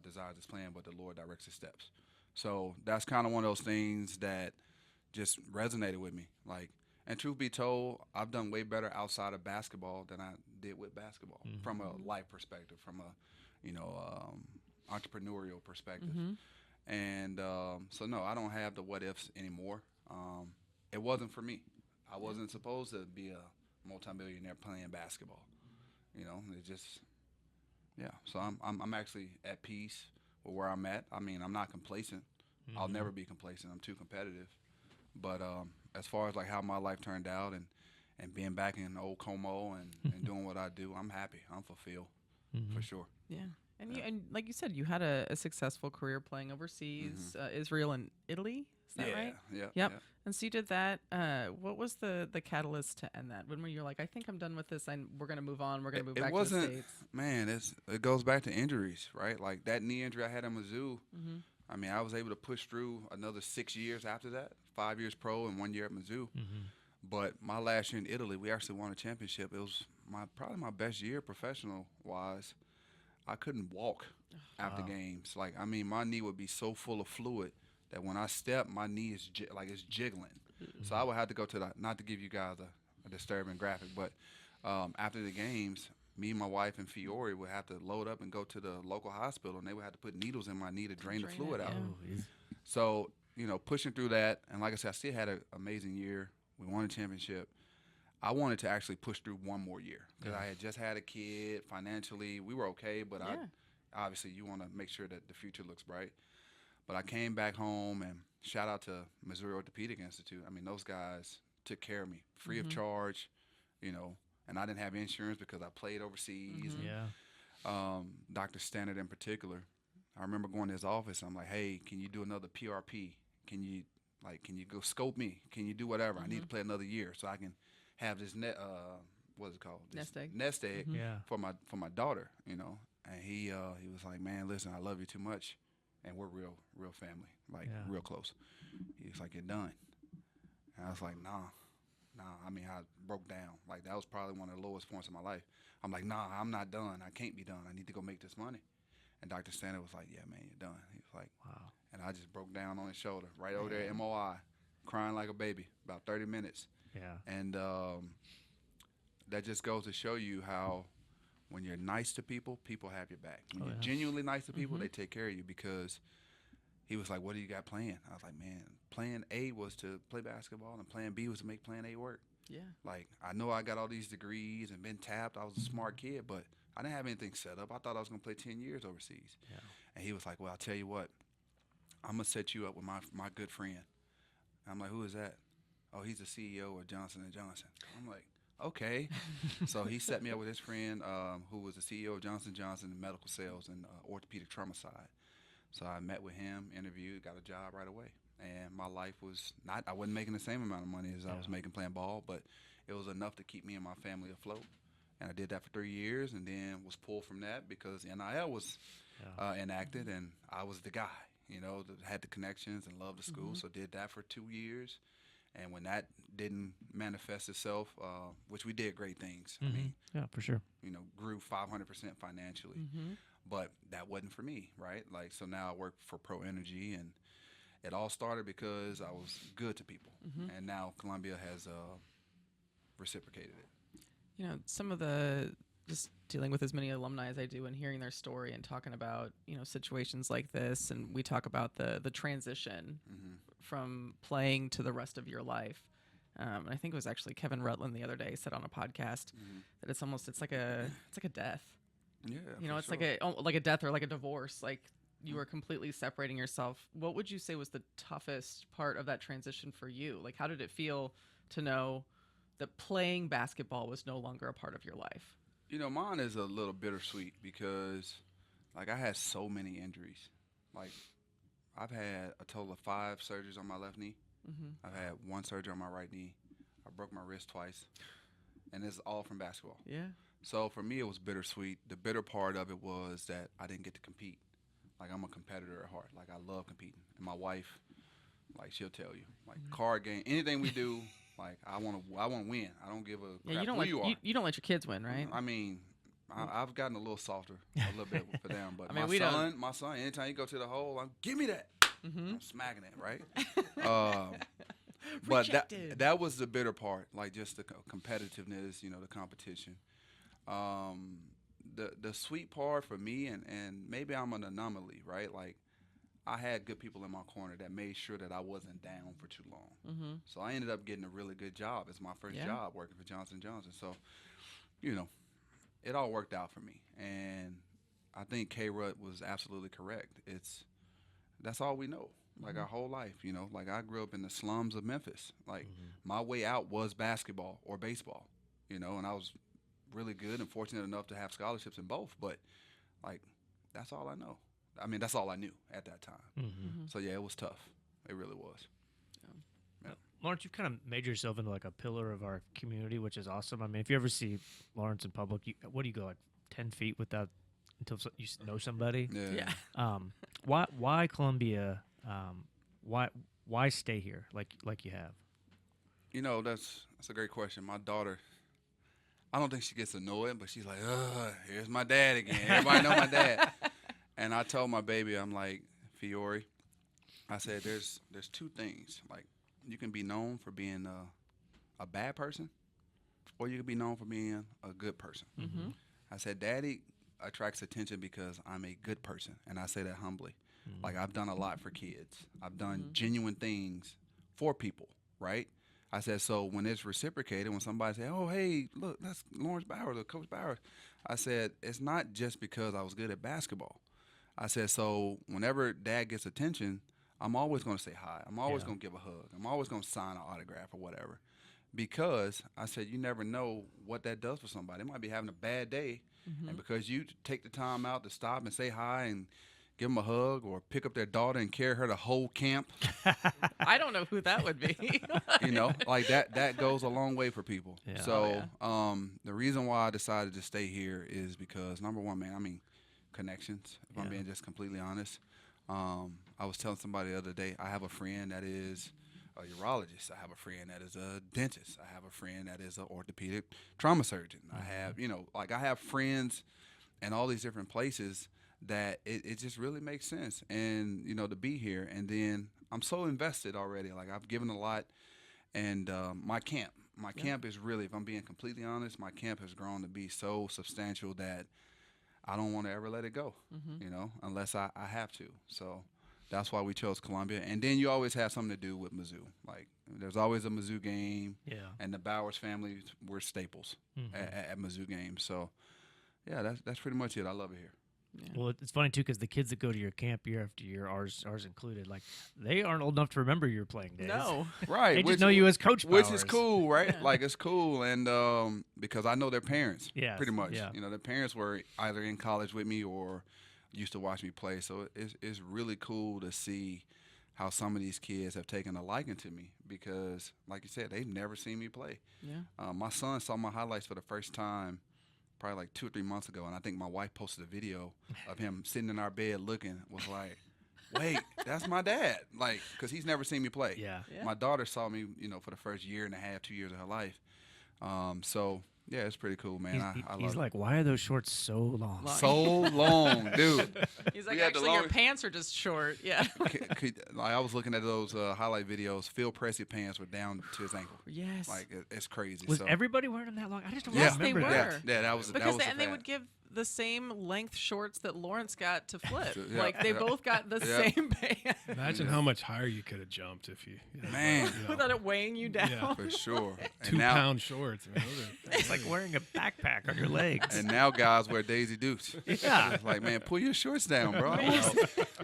desires his plan, but the Lord directs his steps. So that's kind of one of those things that just resonated with me. Like, and truth be told, I've done way better outside of basketball than I did with basketball, from a life perspective, from a entrepreneurial perspective. And so no, I don't have the what ifs anymore. It wasn't for me. I wasn't supposed to be a multimillionaire playing basketball. You know, it just So I'm actually at peace with where I'm at. I mean, I'm not complacent. I'll never be complacent. I'm too competitive. But as far as like how my life turned out and being back in old Como and doing what I do, I'm happy. I'm fulfilled for sure. Yeah. And you, and like you said, you had a successful career playing overseas, Israel and Italy. Is that right? Yeah. Yep. And so you did that. What was the catalyst to end that? When were you like, I think I'm done with this, and we're gonna move on. We're gonna move back to the States. Man, it goes back to injuries, right? Like that knee injury I had in Mizzou. I mean, I was able to push through another 6 years after that, 5 years pro and 1 year at Mizzou. But my last year in Italy, we actually won a championship. It was probably my best year professional wise. I couldn't walk after games. Like, I mean, my knee would be so full of fluid that when I step, my knee is it's jiggling. So I would have to go to not to give you guys a disturbing graphic, but after the games, me and my wife and Fiore would have to load up and go to the local hospital, and they would have to put needles in my knee to drain the fluid out. So, you know, pushing through that, and like I said, I still had an amazing year. We won a championship. I wanted to actually push through one more year because I had just had a kid. Financially, we were okay, but obviously you want to make sure that the future looks bright. But I came back home, and shout out to Missouri Orthopedic Institute. I mean, those guys took care of me free of charge, you know, and I didn't have insurance because I played overseas. Dr. Stannard in particular, I remember going to his office. I'm like, hey, can you do another PRP? Can you go scope me? Can you do whatever? I need to play another year so I can have this what's it called? Nest egg for my daughter, you know. And he was like, man, listen, I love you too much, and we're real family, like real close. He was like, you're done. And I was like, nah. I mean, I broke down. Like, that was probably one of the lowest points in my life. I'm like, nah, I'm not done. I can't be done. I need to go make this money. And Dr. Stannard was like, yeah, man, you're done. He was like, wow. And I just broke down on his shoulder right over there at MOI, crying like a baby, about 30 minutes. And that just goes to show you how when you're nice to people, people have your back. When you're genuinely nice to people, they take care of you. Because he was like, what do you got planned? I was like, man, plan A was to play basketball, and plan B was to make plan A work. Like, I know I got all these degrees and been tapped. I was a smart kid, but I didn't have anything set up. I thought I was going to play 10 years overseas. And he was like, well, I'll tell you what. I'm going to set you up with my good friend. And I'm like, who is that? Oh, he's the CEO of Johnson & Johnson. I'm like, okay. So he set me up with his friend who was the CEO of Johnson & Johnson in medical sales and orthopedic trauma side. So I met with him, interviewed, got a job right away. And my life was I wasn't making the same amount of money as I was making playing ball, but it was enough to keep me and my family afloat. And I did that for 3 years, and then was pulled from that because NIL was enacted, and I was the guy, you know, that had the connections and loved the school. So did that for 2 years. And when that didn't manifest itself, which we did great things. I mean, for sure. You know, grew 500% financially. But that wasn't for me, right? Like, so now I work for Pro Energy, and it all started because I was good to people. And now Columbia has reciprocated it. You know, some of the, just dealing with as many alumni as I do and hearing their story and talking about, you know, situations like this, and we talk about the transition from playing to the rest of your life. And I think it was actually Kevin Rutland the other day said on a podcast that it's like a death. Yeah, you know, it's sure. like a death or like a divorce. Like, you were completely separating yourself. What would you say was the toughest part of that transition for you? Like, how did it feel to know that playing basketball was no longer a part of your life? You know, mine is a little bittersweet because, like, I had so many injuries. Like, I've had a total of 5 surgeries on my left knee. I've had 1 surgery on my right knee. I broke my wrist twice. And it's all from basketball. So for me, it was bittersweet. The bitter part of it was that I didn't get to compete. Like, I'm a competitor at heart. Like, I love competing. And my wife, Like she'll tell you, like card game, anything we do, like I want to win. I don't give a crap you don't who let you are. you don't let your kids win, right? I mean, I've gotten a little softer, a little bit for them. But I mean, my son, anytime you go to the hole, give me that. I'm smacking it, right? But Rejected. that was the bitter part, like just the competitiveness, the competition. The sweet part for me, and maybe I'm an anomaly, right? Like I had good people in my corner that made sure that I wasn't down for too long. So I ended up getting a really good job. It's my first job working for Johnson & Johnson. So, it all worked out for me. And I think K-Rut was absolutely correct. That's all we know. Like our whole life, like I grew up in the slums of Memphis. Like my way out was basketball or baseball, and I was really good and fortunate enough to have scholarships in both. But like, that's all I know. I mean, that's all I knew at that time. So yeah, it was tough. It really was. Yeah. Lawrence, you've kind of made yourself into like a pillar of our community, which is awesome. I mean, if you ever see Lawrence in public, what do you go like 10 feet without until you know somebody? Yeah. Why Columbia? Why stay here like you have? That's a great question. My daughter, I don't think she gets annoyed, but she's like, here's my dad again. Everybody know my dad. And I told my baby, I'm like, Fiore, I said, there's two things. Like, you can be known for being a bad person, or you can be known for being a good person. I said, Daddy attracts attention because I'm a good person, and I say that humbly. Like, I've done a lot for kids. I've done genuine things for people, right? I said, so when it's reciprocated, when somebody say, oh, hey, look, that's Laurence Bowers or Coach Bowers, I said, it's not just because I was good at basketball. I said, so whenever Dad gets attention, I'm always going to say hi. I'm always going to give a hug. I'm always going to sign an autograph or whatever. Because I said, you never know what that does for somebody. They might be having a bad day, and because you take the time out to stop and say hi and give them a hug or pick up their daughter and carry her to whole camp. I don't know who that would be. Like that goes a long way for people. Yeah. So the reason why I decided to stay here is because, number one, man, I mean, connections, if I'm being just completely honest. I was telling somebody the other day, I have a friend that is a urologist. I have a friend that is a dentist. I have a friend that is an orthopedic trauma surgeon. I have, I have friends in all these different places that it just really makes sense, and to be here. And then I'm so invested already. Like, I've given a lot, and my camp is really, if I'm being completely honest, my camp has grown to be so substantial that I don't want to ever let it go, unless I have to. So that's why we chose Columbia. And then you always have something to do with Mizzou. Like, there's always a Mizzou game, and the Bowers family were staples at Mizzou games. So yeah, that's pretty much it. I love it here. Yeah. Well, it's funny too because the kids that go to your camp year after year, ours included, like they aren't old enough to remember your playing days. No. Right. They just know you as Coach Which Bowers. is cool, right? Yeah. Like, it's cool. And because I know their parents, pretty much. Yeah. Their parents were either in college with me or used to watch me play. So it's really cool to see how some of these kids have taken a liking to me because, like you said, they've never seen me play. Yeah. My son saw my highlights for the first time probably like 2 or 3 months ago, and I think my wife posted a video of him sitting in our bed looking, was like, wait, that's my dad. Like, because he's never seen me play. Yeah. My daughter saw me, for the first year and a half, 2 years of her life. So, yeah, it's pretty cool, man. I love He's it. like, why are those shorts so long? So long, dude. He's like, We had the actually, your long- pants are just short. Yeah. Like, I was looking at those highlight videos. Phil Pressey pants were down to his ankle. Yes. Like, it's crazy. Was so, everybyeah wearing them that long? I just don't Yes, they remember were. that. Yeah, that was Because that was and they would give the same length shorts that Lawrence got to flip. Yeah, Like they yeah. both got the Yeah. same pants. Imagine how much higher you could have jumped if you, Man. Without it weighing you down. Yeah. for sure. And 2 now, pound shorts. I mean, those It's like wearing a backpack on your legs. and now guys wear Daisy Dukes. Yeah. It's like, man, pull your shorts down, bro.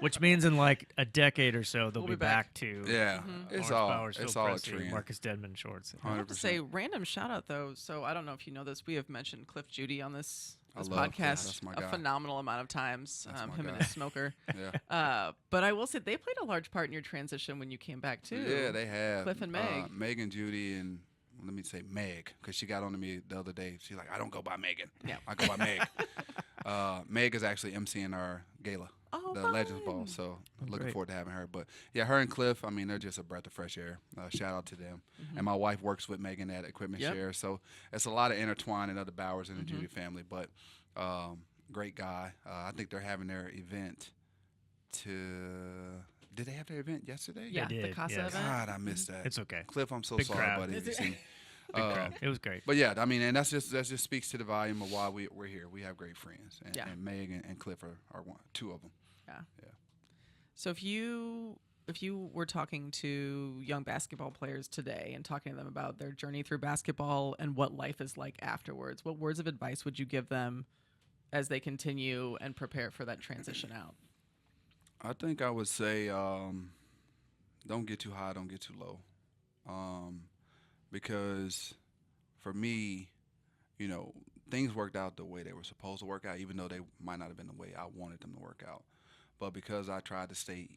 Which means in like a decade or so they'll We'll be be back. back to Yeah, Lawrence it's Bowers, all Phil a Pressey, trend. Marcus Dedman shorts. I have to 100%. say, random shout out though. So I don't know if you know this. We have mentioned Cliff Judy on this I love Cliff. podcast That's my a guy. phenomenal amount of times. That's my Him and guy. his smoker. Yeah. But I will say they played a large part in your transition when you came back too. Yeah, they have. Cliff and Meg. Meg and Judy and let me say Meg, because she got on to me the other day. She's like, I don't go by Megan. Yeah. I go by Meg. Meg is actually emceeing our gala. Oh, the Legends Ball. So looking great. forward to having her. But yeah, her and Cliff, I mean, they're just a breath of fresh air. Shout out to them. And my wife works with Megan at Equipment Yep. Share. So it's a lot of intertwining of the Bowers and the Judy family. But great guy. I think they're having their event Did they have their event yesterday? Yeah, They the did, Casa yes. event. God, I missed that. It's okay. Cliff, I'm so Big sorry, crowd. buddy. if you see me. Big crowd. It was great. But yeah, I mean, and that just speaks to the volume of why we're here. We have great friends, and, Yeah. and Meg and Cliff are two of them. So if you were talking to young basketball players today and talking to them about their journey through basketball and what life is like afterwards, what words of advice would you give them as they continue and prepare for that transition out? I think I would say don't get too high, don't get too low. Because for me, you know, things worked out the way they were supposed to work out, even though they might not have been the way I wanted them to work out. But because I tried to stay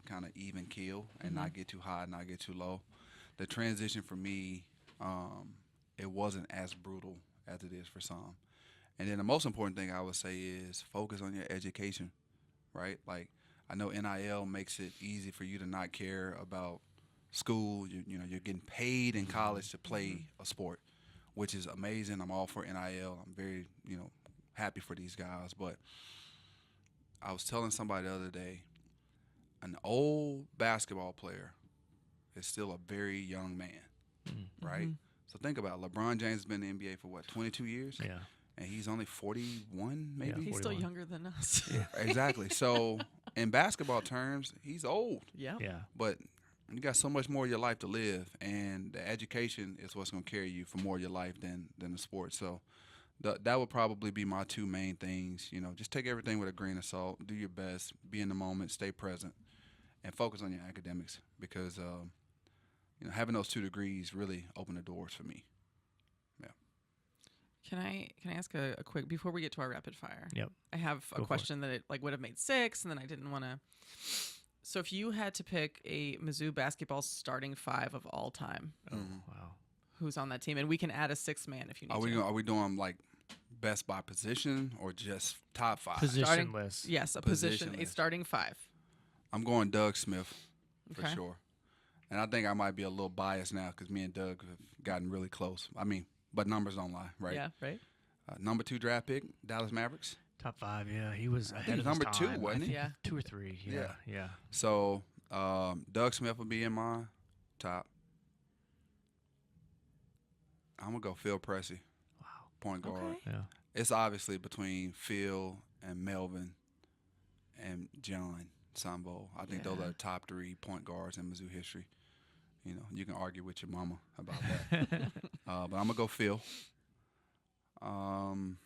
kind of even keel and not get too high, not get too low, the transition for me, it wasn't as brutal as it is for some. And then the most important thing I would say is focus on your education, right? Like, I know NIL makes it easy for you to not care about school. You know, you're getting paid in college to play a sport, which is amazing. I'm all for NIL. I'm very, happy for these guys. But I was telling somebody the other day, an old basketball player is still a very young man, right? So think about it. LeBron James has been in the NBA for, 22 years? Yeah. And he's only 41, maybe? Yeah, He's still 41. younger than us. Exactly. So in basketball terms, he's old. Yeah. Yeah. But you got so much more of your life to live, and the education is what's going to carry you for more of your life than the sport. So that would probably be my two main things. Just take everything with a grain of salt, do your best, be in the moment, stay present, and focus on your academics because having those 2 degrees really opened the doors for me. Can I ask a quick before we get to our rapid fire? Yep. I have a Go for it. question that it would have made 6, and then I didn't want to. So if you had to pick a Mizzou basketball starting 5 of all time, Oh, wow. who's on that team? And we can add a 6th man if you need to. Are we doing like best by position or just top 5? Positionless. Yes, a position, a Positionless. starting 5. I'm going Doug Smith for Okay. sure. And I think I might be a little biased now because me and Doug have gotten really close. I mean, but numbers don't lie, right? Yeah, right. Number 2 draft pick, Dallas Mavericks. Top 5. Yeah. He was ahead think of number his 2, time. I wasn't he? think Yeah. 2 or 3. Yeah. Yeah. So Doug Smith will be in my top. I'm going to go Phil Pressey, Wow. point guard. Okay. Yeah. It's obviously between Phil and Melvin and John Sambo. I think those Yeah. are the top 3 point guards in Mizzou history. You can argue with your mama about that. But I'm going to go Phil. I'm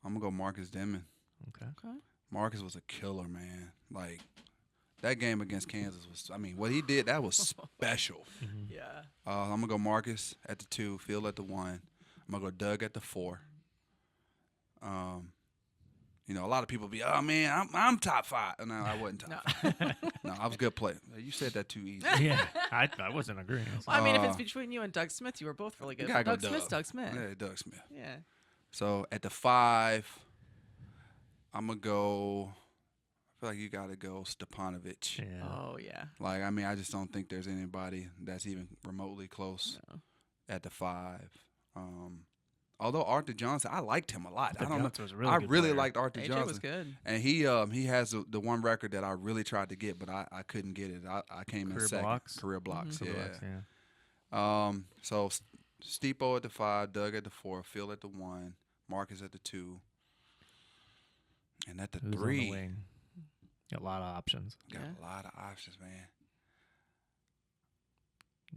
going to go Marcus Denman. Okay. Marcus was a killer, man. Like, that game against Kansas was, what he did, that was special. Yeah. I'm going to go Marcus at the 2, Phil at the 1. I'm going to go Doug at the 4. A lot of people be, oh, man, I'm top 5. No, I wasn't top 5. No, I was a good player. You said that too easy. Yeah. I wasn't agreeing. Well, I mean, if it's between you and Doug Smith, you were both really good. You gotta go Doug Smith's Doug. Doug Smith. Yeah, Doug Smith. Yeah. So at the 5, I'm going to go, I feel like you got to go Stepanovic. Yeah. Oh yeah. Like, I just don't think there's anybody that's even remotely close No. at the 5. Although Arthur Johnson, I liked him a lot. Arthur I don't Johnson know. was a really I good really player. liked Arthur AJ Johnson. was good. And he has the one record that I really tried to get, but I couldn't get it. I came in Career second. blocks? Career blocks, Good yeah. looks, yeah. So Steepo at the 5, Doug at the 4, Phil at the 1, Marcus at the 2, and at the Who's on the 3. wing? Got a lot of options. Got Yeah. a lot of options, man.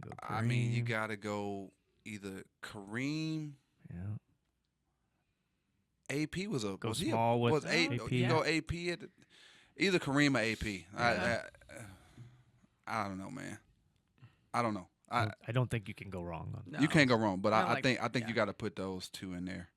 Go You Kareem. got to go either Kareem. Yeah. AP was a Go was he a, small with was a, AP. You go AP at the, either Kareem or AP. I don't know, man. I don't know. I don't think you can go wrong on that. No. You can't go wrong, but I I like- think yeah. you got to put those 2 in there.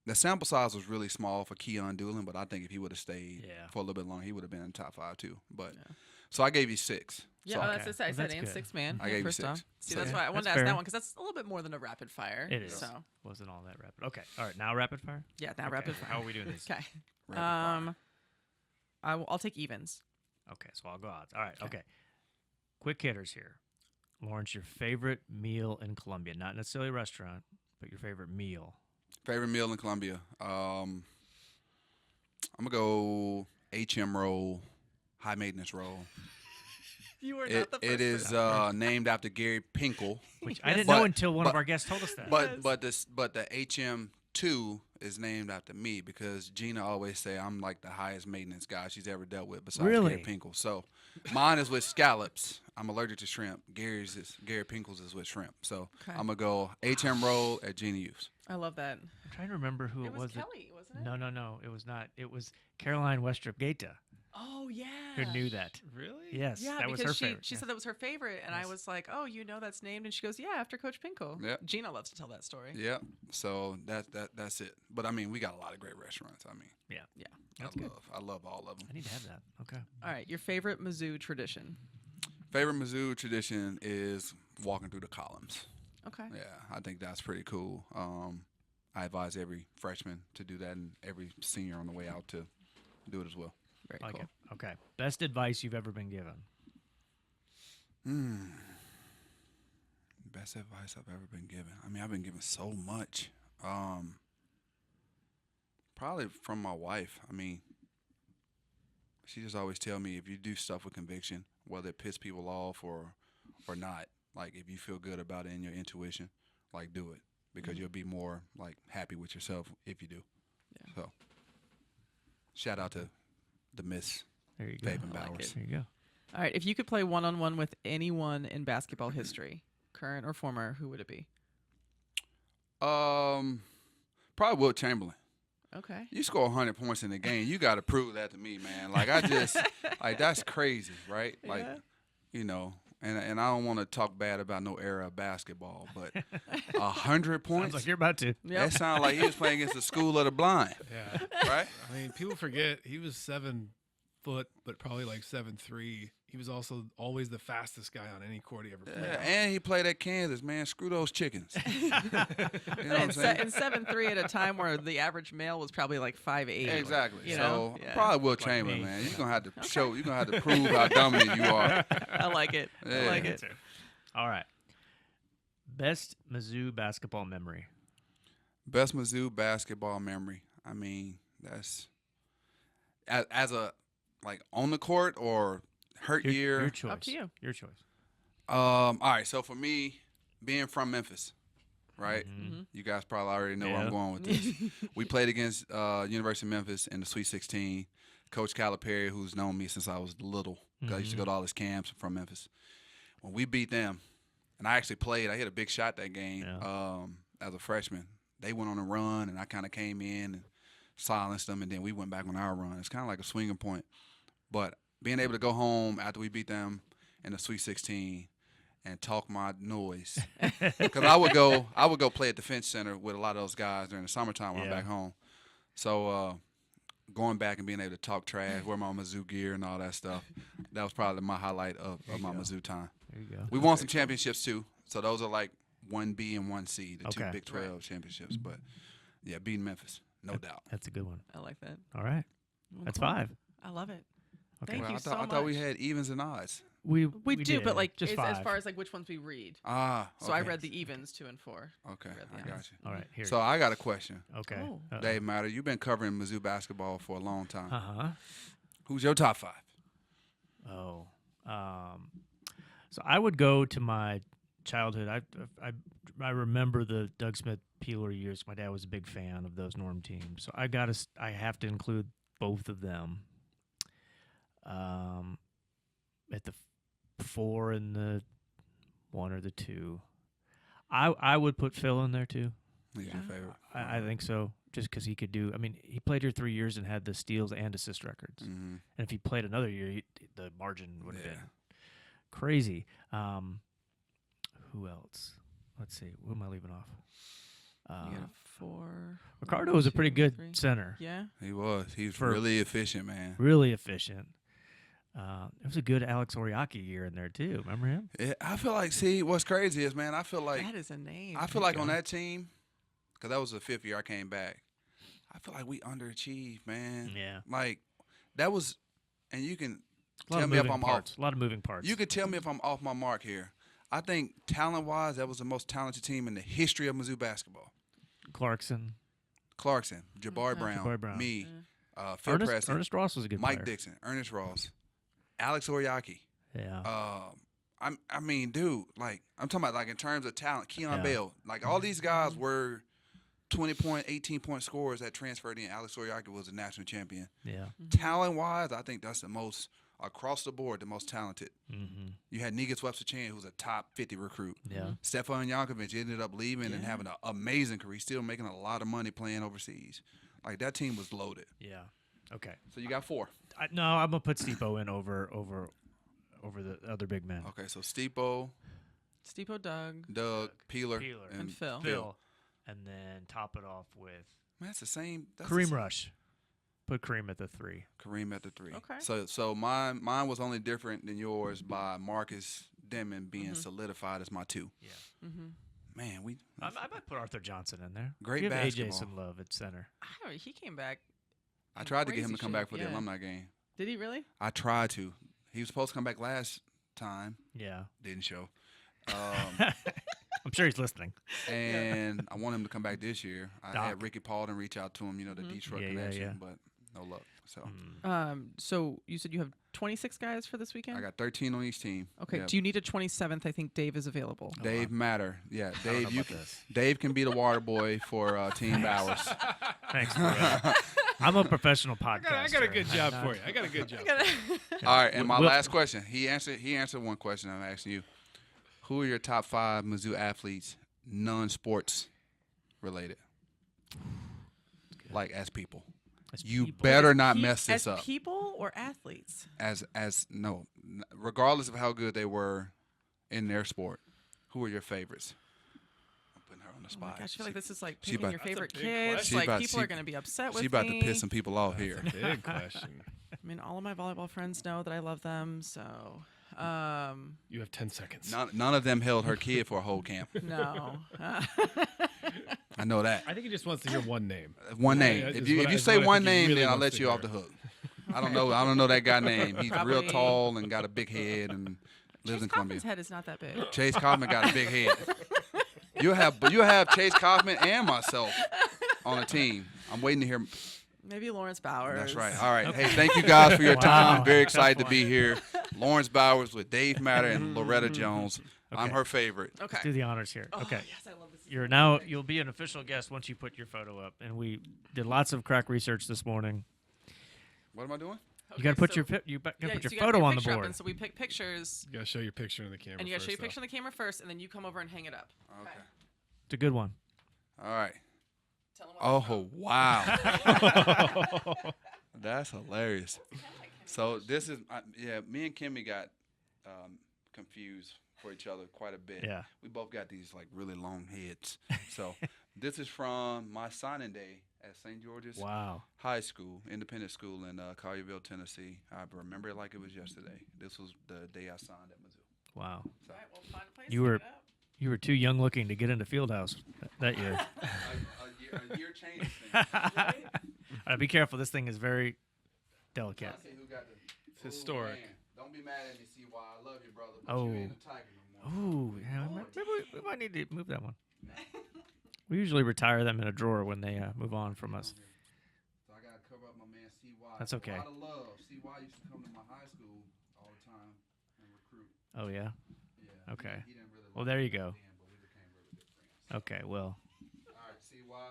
The sample size was really small for Keon Doolin, but I think if he would have stayed Yeah. for a little bit longer, he would have been in the top 5 too. But Yeah. so I gave you 6. Yeah, So- oh, that's what I Well, said. that's And good. 6 man. I Yeah, gave you first 6. off. See, So, that's yeah. why I wanted That's to ask fair. that one because that's a little bit more than a rapid fire. It is. So Wasn't all that rapid. Okay. All right. Now rapid fire. yeah, now Okay, rapid fire. How are we doing this? Okay. Rapid fire. I'll take evens. Okay. So I'll go odds. All right. Okay. Quick hitters here. Lawrence, your favorite meal in Columbia, not necessarily a restaurant, but your favorite meal. Favorite meal in Columbia. I'm gonna go HM roll, high maintenance roll. You were It is named after Gary Pinkel, Which I didn't But- know until one of but- our guests told us that. but the HM2 is named after me because Gina always say I'm like the highest maintenance guy she's ever dealt with besides Really? Gary Pinkel. So mine is with scallops. I'm allergic to shrimp. Gary Pinkel's is with shrimp. So Okay. I'm gonna go HM roll at Gina Youth. I love that. I'm trying to remember who It was was. Kelly, wasn't it? No. It was not. It was Caroline Westrup Gaeta Oh yeah. who knew that. Really? Yes, Yeah, that was because her favorite. she yes. said that was her favorite, and I Yes. was like, "Oh, you know that's named?" And she goes, "Yeah, after Coach Pinkel." Yep. Gina loves to tell that story. Yeah. So that's it. But I mean, we got a lot of great restaurants. I mean, Yeah. Yeah. That's good. I love all of them. I need to have that. Okay. All right, your favorite Mizzou tradition? Favorite Mizzou tradition is walking through the columns. Okay. Yeah, I think that's pretty cool. I advise every freshman to do that and every senior on the way out to do it as well. Very Like cool. it. Okay. Best advice you've ever been given. Best advice I've ever been given. I mean, I've been given so much. Probably from my wife. I mean, she just always tell me if you do stuff with conviction, whether it piss people off or not, like if you feel good about it in your intuition, like do it because you'll be more like happy with yourself if you do. Yeah. So, shout out to the Miss There you go. Faven I like Bowers. There you go. All right, if you could play one-on-one with anyone in basketball history, current or former, who would it be? Probably Will Chamberlain. Okay. You score 100 points in the game, you got to prove that to me, man. Like I just, like that's crazy, right? Like, Yeah. you know, and I don't want to talk bad about no era of basketball, but 100 Sounds points. like you're about to. That sounds like he was playing against the school of the blind, Yeah. right? I mean, people forget he was 7 foot, but probably like 7'3". He was also always the fastest guy on any court he ever played. Yeah, and he played at Kansas, man. Screw those chickens. You know what I'm saying? And 7'3" at a time where the average male was probably like 5'8". Exactly. You So know? Yeah. probably Will Chamberlain, me. man. You're gonna have to show. You're gonna have to prove how dominant you are. I like it. I Yeah. like it. All right. Best Mizzou basketball memory. Best Mizzou basketball memory. I mean, that's as a like on the court or hurt year. Your choice. Up to you. Your choice. All right. So for me, being from Memphis, right? Mm-hmm. You guys probably already know where Yeah. I'm going with this. We played against University of Memphis in the Sweet 16. Coach Calipari, who's known me since I was little, 'cause I used to go to all his camps from Memphis. When we beat them, and I actually played, I hit a big shot that game as a freshman. They went on a run, and I kind of came in and silenced them, and then we went back on our run. It's kind of like a swinging point. But being able to go home after we beat them in the Sweet 16 and talk my noise, because I would go play at the Defense Center with a lot of those guys during the summertime when I'm Yeah. back home. So going back and being able to talk trash, wear my Mizzou gear and all that stuff, that was probably my highlight of my Mizzou time. There you go. We won some championships too. So those are like 1B and 1C, the two Okay. Big 12 championships. But yeah, beating Memphis, no doubt. That's a good one. I like that. All right. Well, That's cool. 5. I love it. Okay. Thank Well, you I so thought, I much. thought we had evens and odds. We do, did, but like just as 5. far as like which ones we read. Ah, So I okay. read the evens 2 and 4. Okay, read the I odds. got you. All right. Here. So I got a question. okay. Oh. Dave Matter, you've been covering Mizzou basketball for a long time. Uh-huh. Who's your top 5? Oh. So I would go to my childhood. I remember the Doug Smith Peeler years. My dad was a big fan of those Norm teams. So I have to include both of them. At the 4 and the 1 or the 2. I would put Phil in there too. He's your favorite. I think so. Just because he could do. I mean, he played here 3 years and had the steals and assist records. Mm-hmm. And if he played another year, the margin would have Yeah. been crazy. Who else? Let's see. Who am I leaving off? You got a 4. Ricardo was a pretty 2, good 3. center. Yeah. He was. He was For- really efficient, man. Really efficient. It was a good Alex Oriaki year in there too. Remember him? I feel like, see, what's crazy is, man, I feel like That is a name. I feel like on that team, because that was the 5th year I came back, I feel like we underachieved, man. Yeah. Like, that was, and you can A lot tell of me if moving I'm parts. off. A lot of moving parts. You can tell me if I'm off my mark here. I think talent-wise, that was the most talented team in the history of Mizzou basketball. Clarkson. Jabari Brown, me, Phil Preston, Ernest Ross was a good Mike player. Dixon, Ernest Ross, Alex Oriaki. Yeah. I mean, dude, like, I'm talking about, like, in terms of talent, Keon Yeah. Bell. Like, all these guys were 20-point, 18-point scorers that transferred in. Alex Oriaki was a national champion. Yeah. Talent-wise, I think that's the most, across the board, the most talented. Mm-hmm. You had Negus Webster-Chan, who's a top 50 recruit. Yeah. Stefan Yankovic ended up leaving and Yeah. having an amazing career. He's still making a lot of money playing overseas. Like, that team was loaded. Yeah. Okay. So you got 4. No, I'm gonna put Steepo in over the other big men. Okay, so Steepo, Doug, Peeler, And Phil. Phil, and then top it off with Man, that's the same. That's the Kareem same. Rush. Put Kareem at the 3. Kareem at the 3. Okay. So mine was only different than yours by Marcus Denman being solidified as my 2. Yeah. Mm-hmm. Man, I might put Arthur Johnson in there. Great Give basketball. AJ some love at center. I don't know. He came back. I tried to get him Crazy to come shit, back for the yeah. alumni game. Did he really? I tried to. He was supposed to come back last time. Yeah. Didn't show. I'm sure he's listening. And I want him to come back this year. I Doc. had Ricky Paulden reach out to him, the Detroit Yeah, yeah, connection, yeah. but no luck. So So you said you have 26 guys for this weekend? I got 13 on each team. Okay. Yep. Do you need a 27th? I think Dave is available. Dave Matter. Yeah, don't know Dave. You about can, this. Dave can be the water boy for Team Bowers. Thanks. For that. I'm a professional podcaster. I got a good job for you. I got a good job. All right, and my We'll- last question. He answered one question I'm asking you. Who are your top 5 Mizzou athletes, non-sports related? Like as people. As You people. better not Pe- mess this as up. people or athletes? No, regardless of how good they were in their sport. Who are your favorites? I'm putting her on the Oh my spot. gosh, I feel like this is like she picking about- your That's a favorite big kids. question. She Like about- people she- are going to be upset with She about me. to piss some people off here. Big question. I mean, all of my volleyball friends know that I love them, so You have 10 seconds. None of them held her kid for a whole camp. no. I know that. I think he just wants to hear one name. One name. Yeah, if is you what if I- you is say what I one think he name, really then I'll wants let to you hear. off the hook. I don't know that guy name. He's real Probably- tall and got a big head and lives Chase in Columbia. Kaufman's head is not that big. Chase Kaufman got a big head. You have Chase Kaufman and myself on a team. I'm waiting to hear. Maybe Laurence Bowers. That's right. All right. Hey, thank you guys for your time. Wow. Very excited to be here. Laurence Bowers with Dave Matter and Loretta Jones. I'm Okay. her favorite. Okay. Let's do the honors here. Oh, Okay. Yes, I love this. You'll be an official guest once you put your photo up. And we did lots of crack research this morning. What am I doing? You got to put so- your put your Yeah, so put your you gotta photo put on your the picture up, board. and so we pick pictures, You got to show your picture in the camera and you got to show your first, picture in the camera first, and then you come over and hang it up. Okay. It's a good one. All right. Tell them what Oh, wow. That's hilarious. So this is, me and Kimmy got confused for each other quite a bit. Yeah. We both got these like really long heads. So this is from my signing day at St. George's Wow. High School, independent school in Collierville, Tennessee. I remember it like it was yesterday. This was the day I signed at Mizzou. Wow. So, All right, well, find a place You to were- hang it up. You were too young looking to get into Fieldhouse that year. a year changes things. All right, be careful. This thing is very delicate. Let's see who got the. It's historic. Man, don't be mad at me, CY. I love you, brother. But Oh. you ain't a Tiger no more. Ooh, yeah, we might need to move that one. We usually retire them in a drawer when they move on from us. So I gotta cover up my man CY. That's okay. A lot of love. CY used to come to my high school all the time and recruit. Oh yeah. Yeah. Okay. He didn't really Well, like there me you go. then, but we became really good friends. Okay. Well, All right, CY.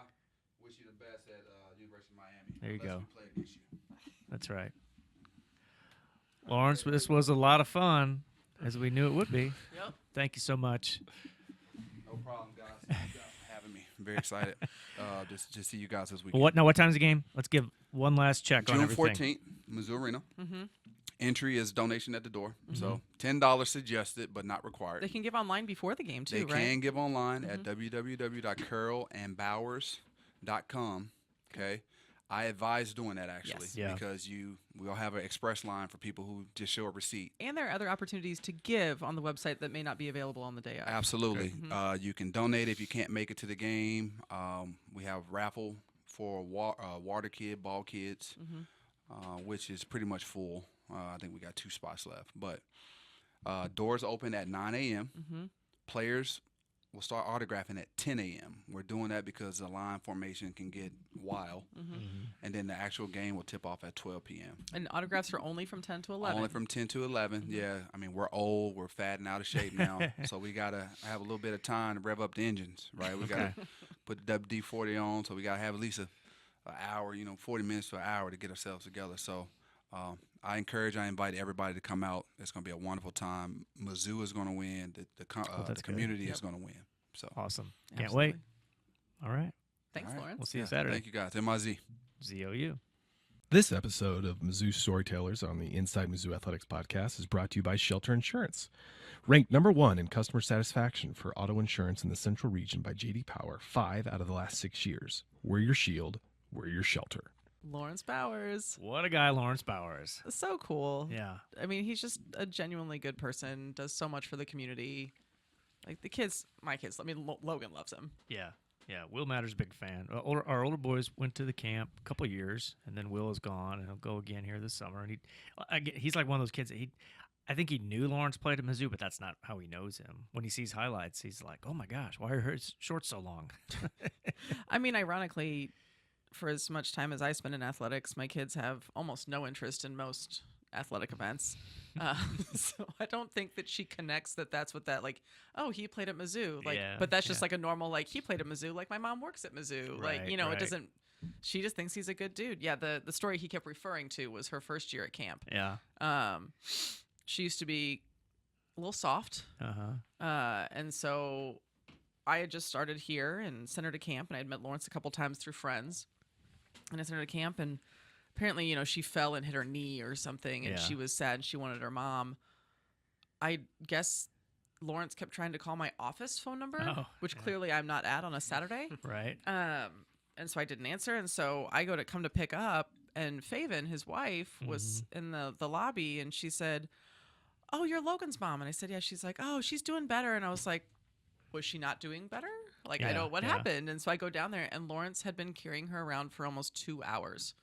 Wish you the best at University of Miami. There you Unless go. we play against you. that's right. Lawrence, this was a lot of fun, as we knew it would be. Yep. Thank you so much. No problem, guys. Thank you guys for having me. I'm very excited to see you guys this weekend. What time's the game? Let's give one last check on June everything. 14th, Mizzou Arena. Mm-hmm. Entry is donation at the door. Mm-hmm. So $10 suggested, but not required. They can give online before the game too, They right? Mm-hmm. can give online at www.carrollandbowers.com. Okay. I advise doing that actually, Yes. Yeah. because we'll have an express line for people who just show a receipt. And there are other opportunities to give on the website that may not be available on the day of. Absolutely. Mm-hmm. You can donate if you can't make it to the game. We have raffle for water kid, ball kids, which is pretty much full. I think we got 2 spots left. But doors open at 9 a.m. Players will start autographing at 10 a.m. We're doing that because the line formation can get wild. And then the actual game will tip off at 12 p.m. And autographs are only from 10 to 11. Only from 10 to 11. Yeah. I mean, we're old. We're fat and out of shape now. So we got to have a little bit of time to rev up the engines, right? We got to put the WD-40 on. So we got to have at least an hour, 40 minutes to an hour to get ourselves together. So I invite everybody to come out. It's going to be a wonderful time. Mizzou is going to win. The good. community is going to win. So Awesome. Can't Absolutely. wait. All right. Thanks, All right. Lawrence. We'll see you Saturday. Thank you, guys. MIZ. ZOU. This episode of Mizzou Storytellers on the Inside Mizzou Athletics podcast is brought to you by Shelter Insurance. Ranked number 1 in customer satisfaction for auto insurance in the Central Region by J.D. Power 5 out of the last 6 years. We're your shield. We're your shelter. Laurence Bowers. What a guy, Laurence Bowers. So cool. Yeah. I mean, he's just a genuinely good person, does so much for the community. Like the kids, my kids, I mean, Logan loves him. Yeah. Yeah. Will Matter's a big fan. Our older boys went to the camp a couple years, and then Will is gone, and he'll go again here this summer. And he's like one of those kids that I think he knew Lawrence played at Mizzou, but that's not how he knows him. When he sees highlights, he's like, oh my gosh, why are his shorts so long? I mean, ironically, for as much time as I spend in athletics, my kids have almost no interest in most athletic events. So I don't think that she connects that's what that, like, oh, he played at Mizzou. Like, Yeah, but that's just like a normal, like, he played at Mizzou. Like, my mom works at Mizzou. Right, Like, it right. doesn't, she just thinks he's a good dude. Yeah. The story he kept referring to was her first year at camp. Yeah. She used to be a little soft. And so I had just started here and sent her to camp, and I had met Lawrence a couple times through friends. And I sent her to camp, and apparently, she fell and hit her knee or something, and Yeah. she was sad and she wanted her mom. I guess Lawrence kept trying to call my office phone number, Oh, which yeah. clearly I'm not at on a Saturday. Right. And so I didn't answer, and so I go to come to pick up, and Faven, his wife, was in the lobby, and she said, oh, you're Logan's mom. And I said, yeah. She's like, oh, she's doing better. And I was like, was she not doing better? Like, I Yeah, don't, what yeah. happened? And so I go down there, and Lawrence had been carrying her around for almost 2 hours.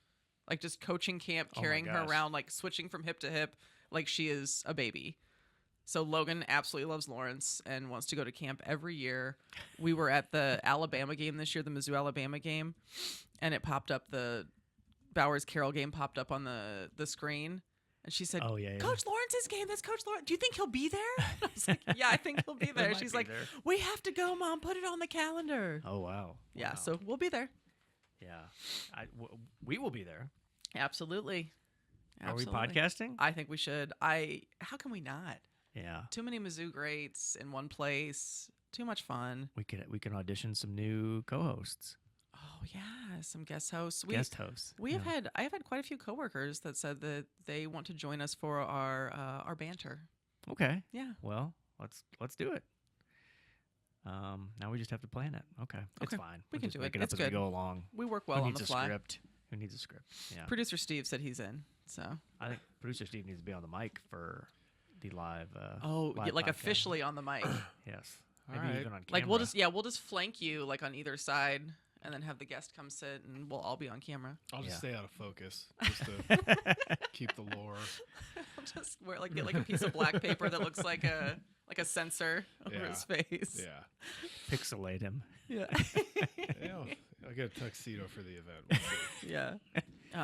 Like, just coaching camp, Oh my carrying her gosh. around, like switching from hip to hip, like she is a baby. So Logan absolutely loves Lawrence and wants to go to camp every year. We were at the Alabama game this year, the Mizzou Alabama game, and it popped up, the Bowers-Carroll game popped up on the screen. And she said, Oh, yeah. Coach Lawrence's game. That's Coach Lawrence. Do you think he'll be there? I was like, yeah, I think he'll be there. might She's be like, there. we have to go, Mom. Put it on the calendar. Oh, wow. Yeah, Wow. so we'll be there. Yeah. We will be there. Absolutely. Are we Absolutely. podcasting? I think we should. How can we not? Yeah. Too many Mizzou greats in one place. Too much fun. We can audition some new co-hosts, Oh yeah, some guest hosts. guest hosts. I have had quite a few coworkers that said that they want to join us for our banter. Okay. Yeah. Well, let's do it. Now we just have to plan it. Okay. It's Okay. fine. We We'll can just do make it. up It's as we good. go along. We work well Who on needs the a fly. script? Who needs a script? Yeah. Producer Steve said he's in. So I think producer Steve needs to be on the mic for the live. yeah, like podcast. officially on the mic. Yes. All Maybe right. even on Like camera. we'll just flank you like on either side, and then have the guest come sit, and we'll all be on camera. I'll just Yeah. stay out of focus just to keep the lore. I'll just get like a piece of black paper that looks like a sensor over Yeah. his face. Yeah. pixelate him. Yeah. Yeah, I'll get a tuxedo for the event. We'll see. Yeah.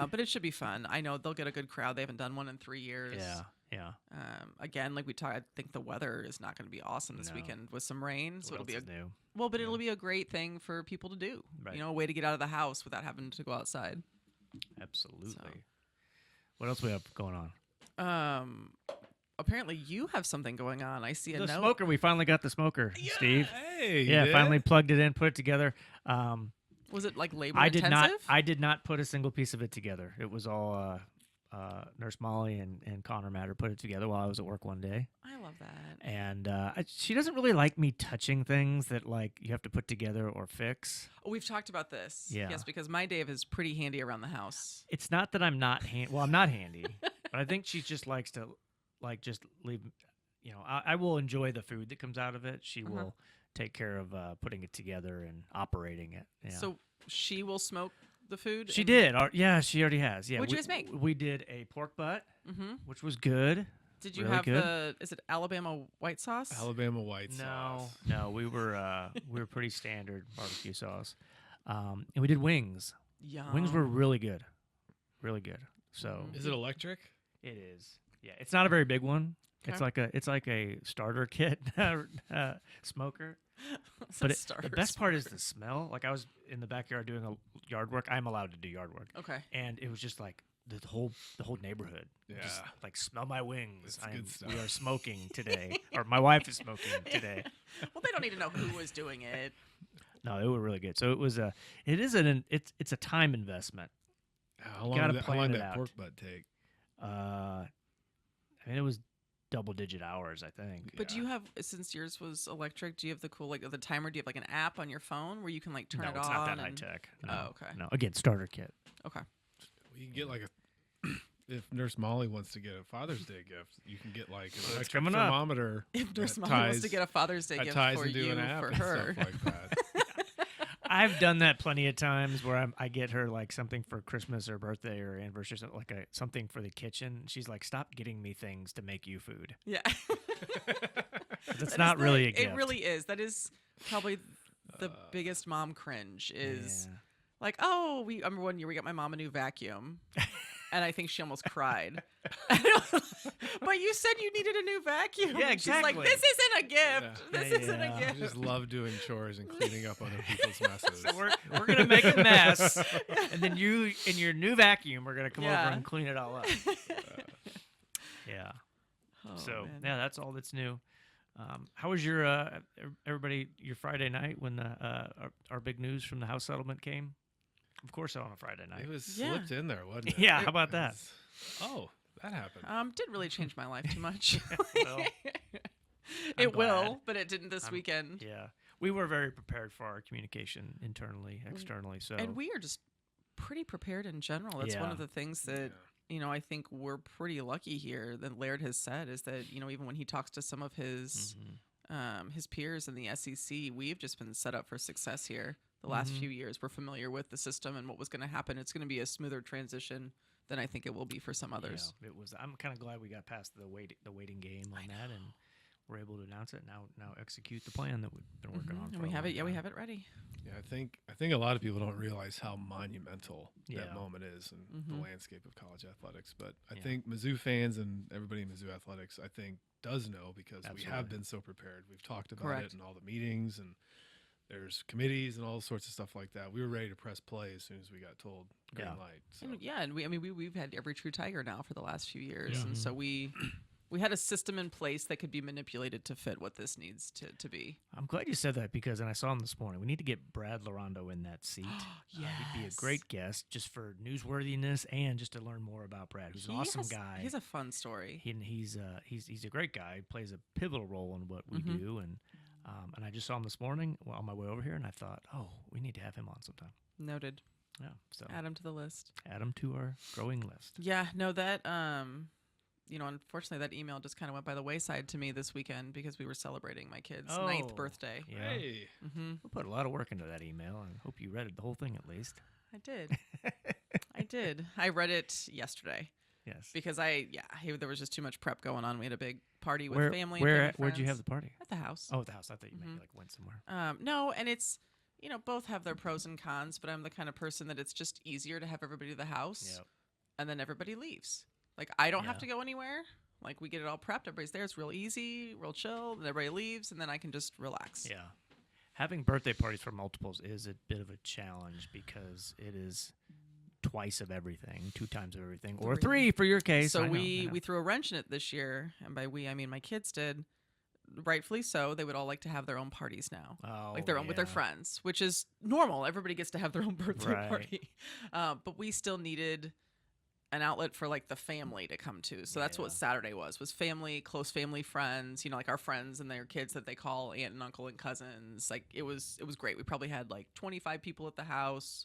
But it should be fun. I know they'll get a good crowd. They haven't done one in 3 years. Yeah. Yeah. Again, like we talked, I think the weather is not going to be awesome this No. weekend with some rain. So What it'll else be is new? but it'll be a great thing for people to do. Right. A way to get out of the house without having to go outside. Absolutely. What else we have going on? Apparently you have something going on. I see a The note. smoker. We finally got the smoker, Steve. Hey, Yeah, you finally did? plugged it in, put it together. Was it like labor I did intensive? not. I did not put a single piece of it together. It was all Nurse Molly and Connor Matter put it together while I was at work one day. I love that. And she doesn't really like me touching things that like you have to put together or fix. Oh, we've talked about this. Yeah. Yes, because my Dave is pretty handy around the house. It's not that I'm not well, I'm not handy, but I think she just likes to like just leave. You know, I will enjoy the food that comes out of it. She will take care of putting it together and operating it. Yeah. So she will smoke the food? She and- did. Yeah, she already has. Yeah. What'd you guys make? We did a pork butt, Mm-hmm. which was good. Did you Really have good. is it Alabama white sauce? Alabama white sauce. No, we were pretty standard barbecue sauce, and we did wings. Yum. Wings were really good, really good. So Is it electric? it is. Yeah, it's not a very big one. Okay. It's like a starter kit smoker. It's But a the starter best part is smoker. the smell. Like I was in the backyard doing a yard work. I'm allowed to do yard work, Okay. and it was just like the whole neighborhood. Just Yeah. like smell my wings. That's good stuff. We are smoking today, or my wife is smoking today. Well, they don't need to know who was doing it. No, they were really good. So it was it's a time investment. How You long gotta did that, how plan long it did that out. pork butt take? I mean, it was double-digit hours, I think. But do you have, since yours was electric, do you have the cool, like, the timer? Do you have, like, an app on your phone where you can, like, turn No, it it's on? not that high and- tech. Oh, No, okay. No, again, starter kit. Okay. Well, you can get like if Nurse Molly wants to get a Father's Day gift, you can get like an It's electric coming up. thermometer. If Nurse that Molly wants to ties- get a Father's Day that gift ties for into you, an app for and her. stuff like that. I've done that plenty of times where I get her like something for Christmas or birthday or anniversary, something like something for the kitchen. She's like, "Stop getting me things to make you food." Yeah. That's not really a gift. It really is. That is probably the biggest mom cringe is Yeah. like, oh, I remember one year we got my mom a new vacuum. And I think she almost cried. But you said you needed a new vacuum. Yeah, She's like, exactly. this isn't a gift. Yeah. This Yeah, isn't yeah. a I gift. just love doing chores and cleaning up other people's messes. So we're gonna make a mess, and then you in your new vacuum are gonna come Yeah. over and clean it all up. Yeah. Oh, So man. yeah, that's all that's new. How was your everybody your Friday night when our big news from the house settlement came? Of course, on a Friday night. It was Yeah. slipped in there, wasn't it? Yeah, how about that? Oh, that happened. Didn't really change my life too much. Well, I'm It will, glad. but it didn't this I'm- weekend. Yeah, we were very prepared for our communication internally, externally. So And we are just pretty prepared in general. That's one Yeah. of the things that I think we're pretty lucky here that Laird has said is that even when he talks to some of his his peers in the SEC, we've just been set up for success here. The last few years, we're familiar with the system and what was going to happen. It's going to be a smoother transition than I think it will be for some others. yeah, it was. I'm kind of glad we got past the waiting game on that, and we're able to announce it now. Execute the plan that we've been working on. And for we a have long it. Yeah, we time. have it ready. Yeah, I think a lot of people don't realize how monumental Yeah. that moment is in the landscape of college athletics. But I Yeah. think Mizzou fans and everybody in Mizzou athletics, I think, does know because we Absolutely. have been so prepared. We've talked about Correct. it in all the meetings, and there's committees and all sorts of stuff like that. We were ready to press play as soon as we got told green Yeah. light. So And we've had every true Tiger now for the last few years, Yeah. and so we had a system in place that could be manipulated to fit what this needs to be. I'm glad you said that because, and I saw him this morning. We need to get Brad Lorondo in that seat. He'd be a Yes. great guest just for newsworthiness and just to learn more about Brad, who's an awesome guy. He's a fun story. He's a great guy. He plays a pivotal role in what we do, and I just saw him this morning on my way over here, and I thought, oh, we need to have him on sometime. Noted. Yeah, so Add him to the list. add him to our growing list. Yeah, no, that unfortunately that email just kind of went by the wayside to me this weekend because we were celebrating my kid's Oh, 9th birthday. Yeah, hey, Mm-hmm. we put a lot of work into that email, and hope you read it, the whole thing at least. I did. I did. I read it yesterday Yes. because there was just too much prep going on. We had a big party with family. and Where'd family you have friends. the party? At the house. Oh, at the house. I thought you Mhm. maybe like went somewhere. No, and it's both have their pros and cons, but I'm the kind of person that it's just easier to have everybody to the house, Yep. and then everybody leaves. Like I don't have Yeah. to go anywhere. Like we get it all prepped. Everybody's there. It's real easy, real chill. And everybody leaves, and then I can just relax. Yeah. Having birthday parties for multiples is a bit of a challenge because it is twice of everything, 2 times of everything, or 3 for your case. So I know, we I know. threw a wrench in it this year, and by we I mean my kids did. Rightfully so. They would all like to have their own parties now. Like their own with their yeah. friends, which is normal. Everybody gets to have their own birthday Right. party. But we still needed an outlet for like the family to come to. So that's what Saturday was family, close family friends, like our friends and their kids that they call aunt and uncle and cousins. Like it was great. We probably had like 25 people at the house,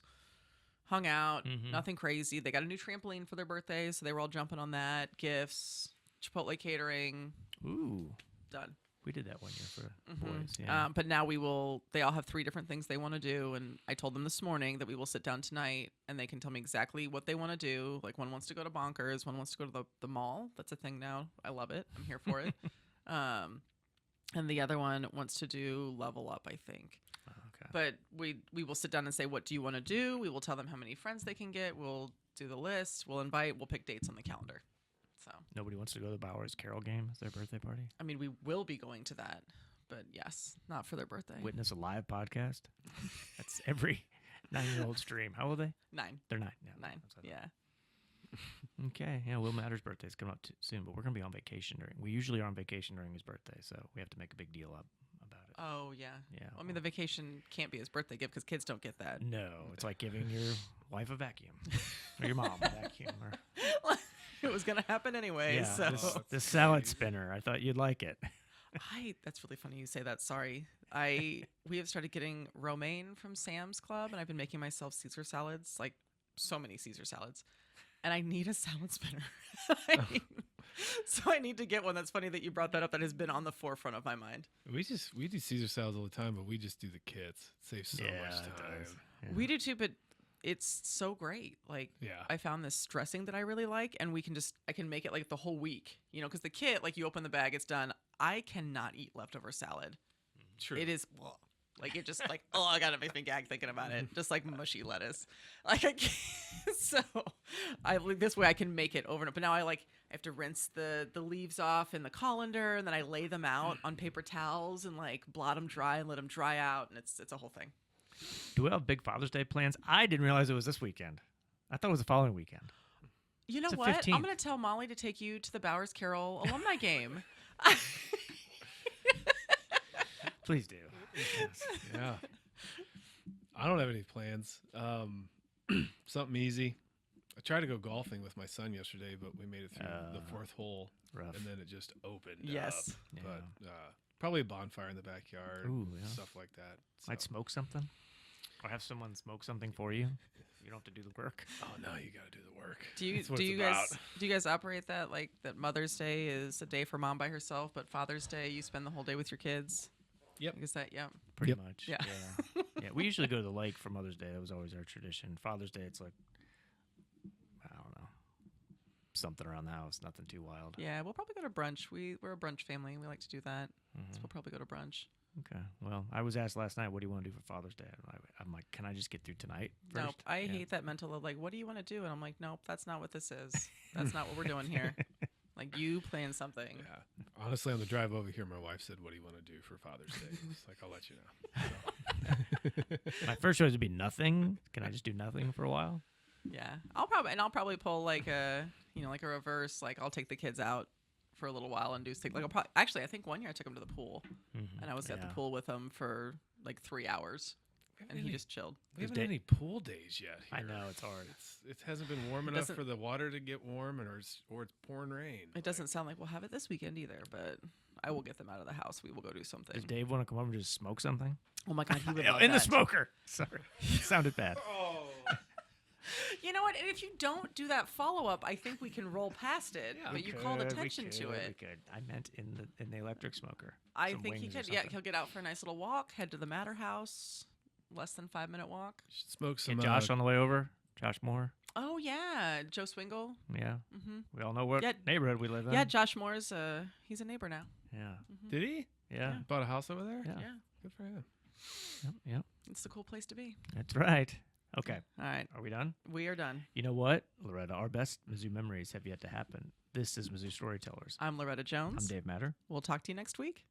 hung out, nothing crazy. They got a new trampoline for their birthday, so they were all jumping on that, gifts, Chipotle catering. Ooh. Done. We did that one year for boys. Yeah. But now they all have 3 different things they want to do. And I told them this morning that we will sit down tonight and they can tell me exactly what they want to do. Like one wants to go to Bonkers, one wants to go to the mall. That's a thing now. I love it. I'm here for it. And the other one wants to do Level Up, I think. Okay. But we will sit down and say, what do you want to do? We will tell them how many friends they can get. We'll do the list. We'll invite. We'll pick dates on the calendar. So nobody wants to go to the Bowers-Carroll game as their birthday party? I mean, we will be going to that, but yes, not for their birthday. Witness a live podcast? That's every 9-year-old's dream. How old are they? 9. They're 9. Yeah. 9. Yeah. Okay. Yeah, Will Matter's birthday's coming up soon, but we're going to be on vacation we usually are on vacation during his birthday, so we have to make a big deal about it. Oh, yeah. Yeah. Well, I mean, the vacation can't be his birthday gift because kids don't get that. No, it's like giving your wife a vacuum or your mom a vacuum. Or it was going to happen anyway. yeah, So the salad spinner. I thought you'd like it. That's really funny you say that. Sorry. We have started getting romaine from Sam's Club, and I've been making myself Caesar salads, like so many Caesar salads, and I need a salad spinner. So I need to get one. That's funny that you brought that up. That has been on the forefront of my mind. We do Caesar salads all the time, but we just do the kits. It saves so much it time. does. Yeah. We do too, but it's so great. Like, Yeah. I found this dressing that I really like, and I can make it like the whole week, because the kit, like you open the bag, it's done. I cannot eat leftover salad. True. It is like it just like, oh, God, it makes me gag thinking about it. Just like mushy lettuce. Like I can't. So this way I can make it over and over. But now I have to rinse the leaves off in the colander, and then I lay them out on paper towels and like blot them dry and let them dry out, and it's a whole thing. Do we have big Father's Day plans? I didn't realize it was this weekend. I thought it was the following weekend. You know It's the what? 15th. I'm going to tell Molly to take you to the Bowers-Carroll Alumni Game. Please do. Yeah. I don't have any plans. Something easy. I tried to go golfing with my son yesterday, but we made it through the 4th hole, Rough. and then it just opened Yes. up. Yeah. But probably a bonfire in the backyard, Ooh, yeah. stuff like that. Might So- smoke something, or have someone smoke something for you. You don't have to do the work. Oh no, you got to do the work. Do That's what you it's guys about. do you guys operate that like that Mother's Day is a day for mom by herself, but Father's Day you spend the whole day with your kids? Yep. Is that Pretty Yep. much. Yeah. Yeah. We usually go to the lake for Mother's Day. That was always our tradition. Father's Day, it's like, I don't know, something around the house. Nothing too wild. Yeah, we'll probably go to brunch. We're a brunch family. We like to do that. So Mhm. we'll probably go to brunch. Okay. Well, I was asked last night, what do you want to do for Father's Day? I'm like, can I just get through tonight first? Nope. I Yeah. hate that mental of like, what do you want to do? And I'm like, nope, that's not what this is. That's not what we're doing here. Like you plan something. Yeah. Honestly, on the drive over here, my wife said, "What do you want to do for Father's Day?" It's like, I'll let you know. My first choice would be nothing. Can I just do nothing for a while? Yeah. I'll probably pull like a like a reverse. Like I'll take the kids out for a little while and do things. Like actually, I think one year I took him to the pool, Mhm. and I was at the Yeah. pool with him for like 3 hours, and he just chilled. We haven't Day- had any pool days yet. I here. know, it's hard. It hasn't been warm enough doesn't- for the water to get warm, or it's pouring rain. It doesn't sound like we'll have it this weekend either, but I will get them out of the house. We will go do something. Does Dave want to come over and just smoke something? Oh my God, he would Oh, love in the that. smoker. Sorry. It sounded bad. You know what? And if you don't do that follow up, I think we can roll past it. Yeah, but you We called could, attention we to could, it. we could. I meant in the electric smoker. I Some think he wings or could. Yeah, something. he'll get out for a nice little walk. Head to the Matter House. Less than 5-minute walk. Should smoke some. Get Josh on the way over. Josh Moore. Oh yeah, Joe Swingle. Yeah. Mm-hmm. We all know what Yeah. neighborhood we live in. Yeah, Josh Moore's. He's a neighbor now. Yeah. Did he? Yeah. Bought a house over there. Yeah. Yeah, Good for him. Yep. it's the cool place to be. That's right. Okay. All right, Are we done? we are done. You know what, Loretta? Our best Mizzou memories have yet to happen. This is Mizzou Storytellers. I'm Loretta Jones. I'm Dave Matter. We'll talk to you next week.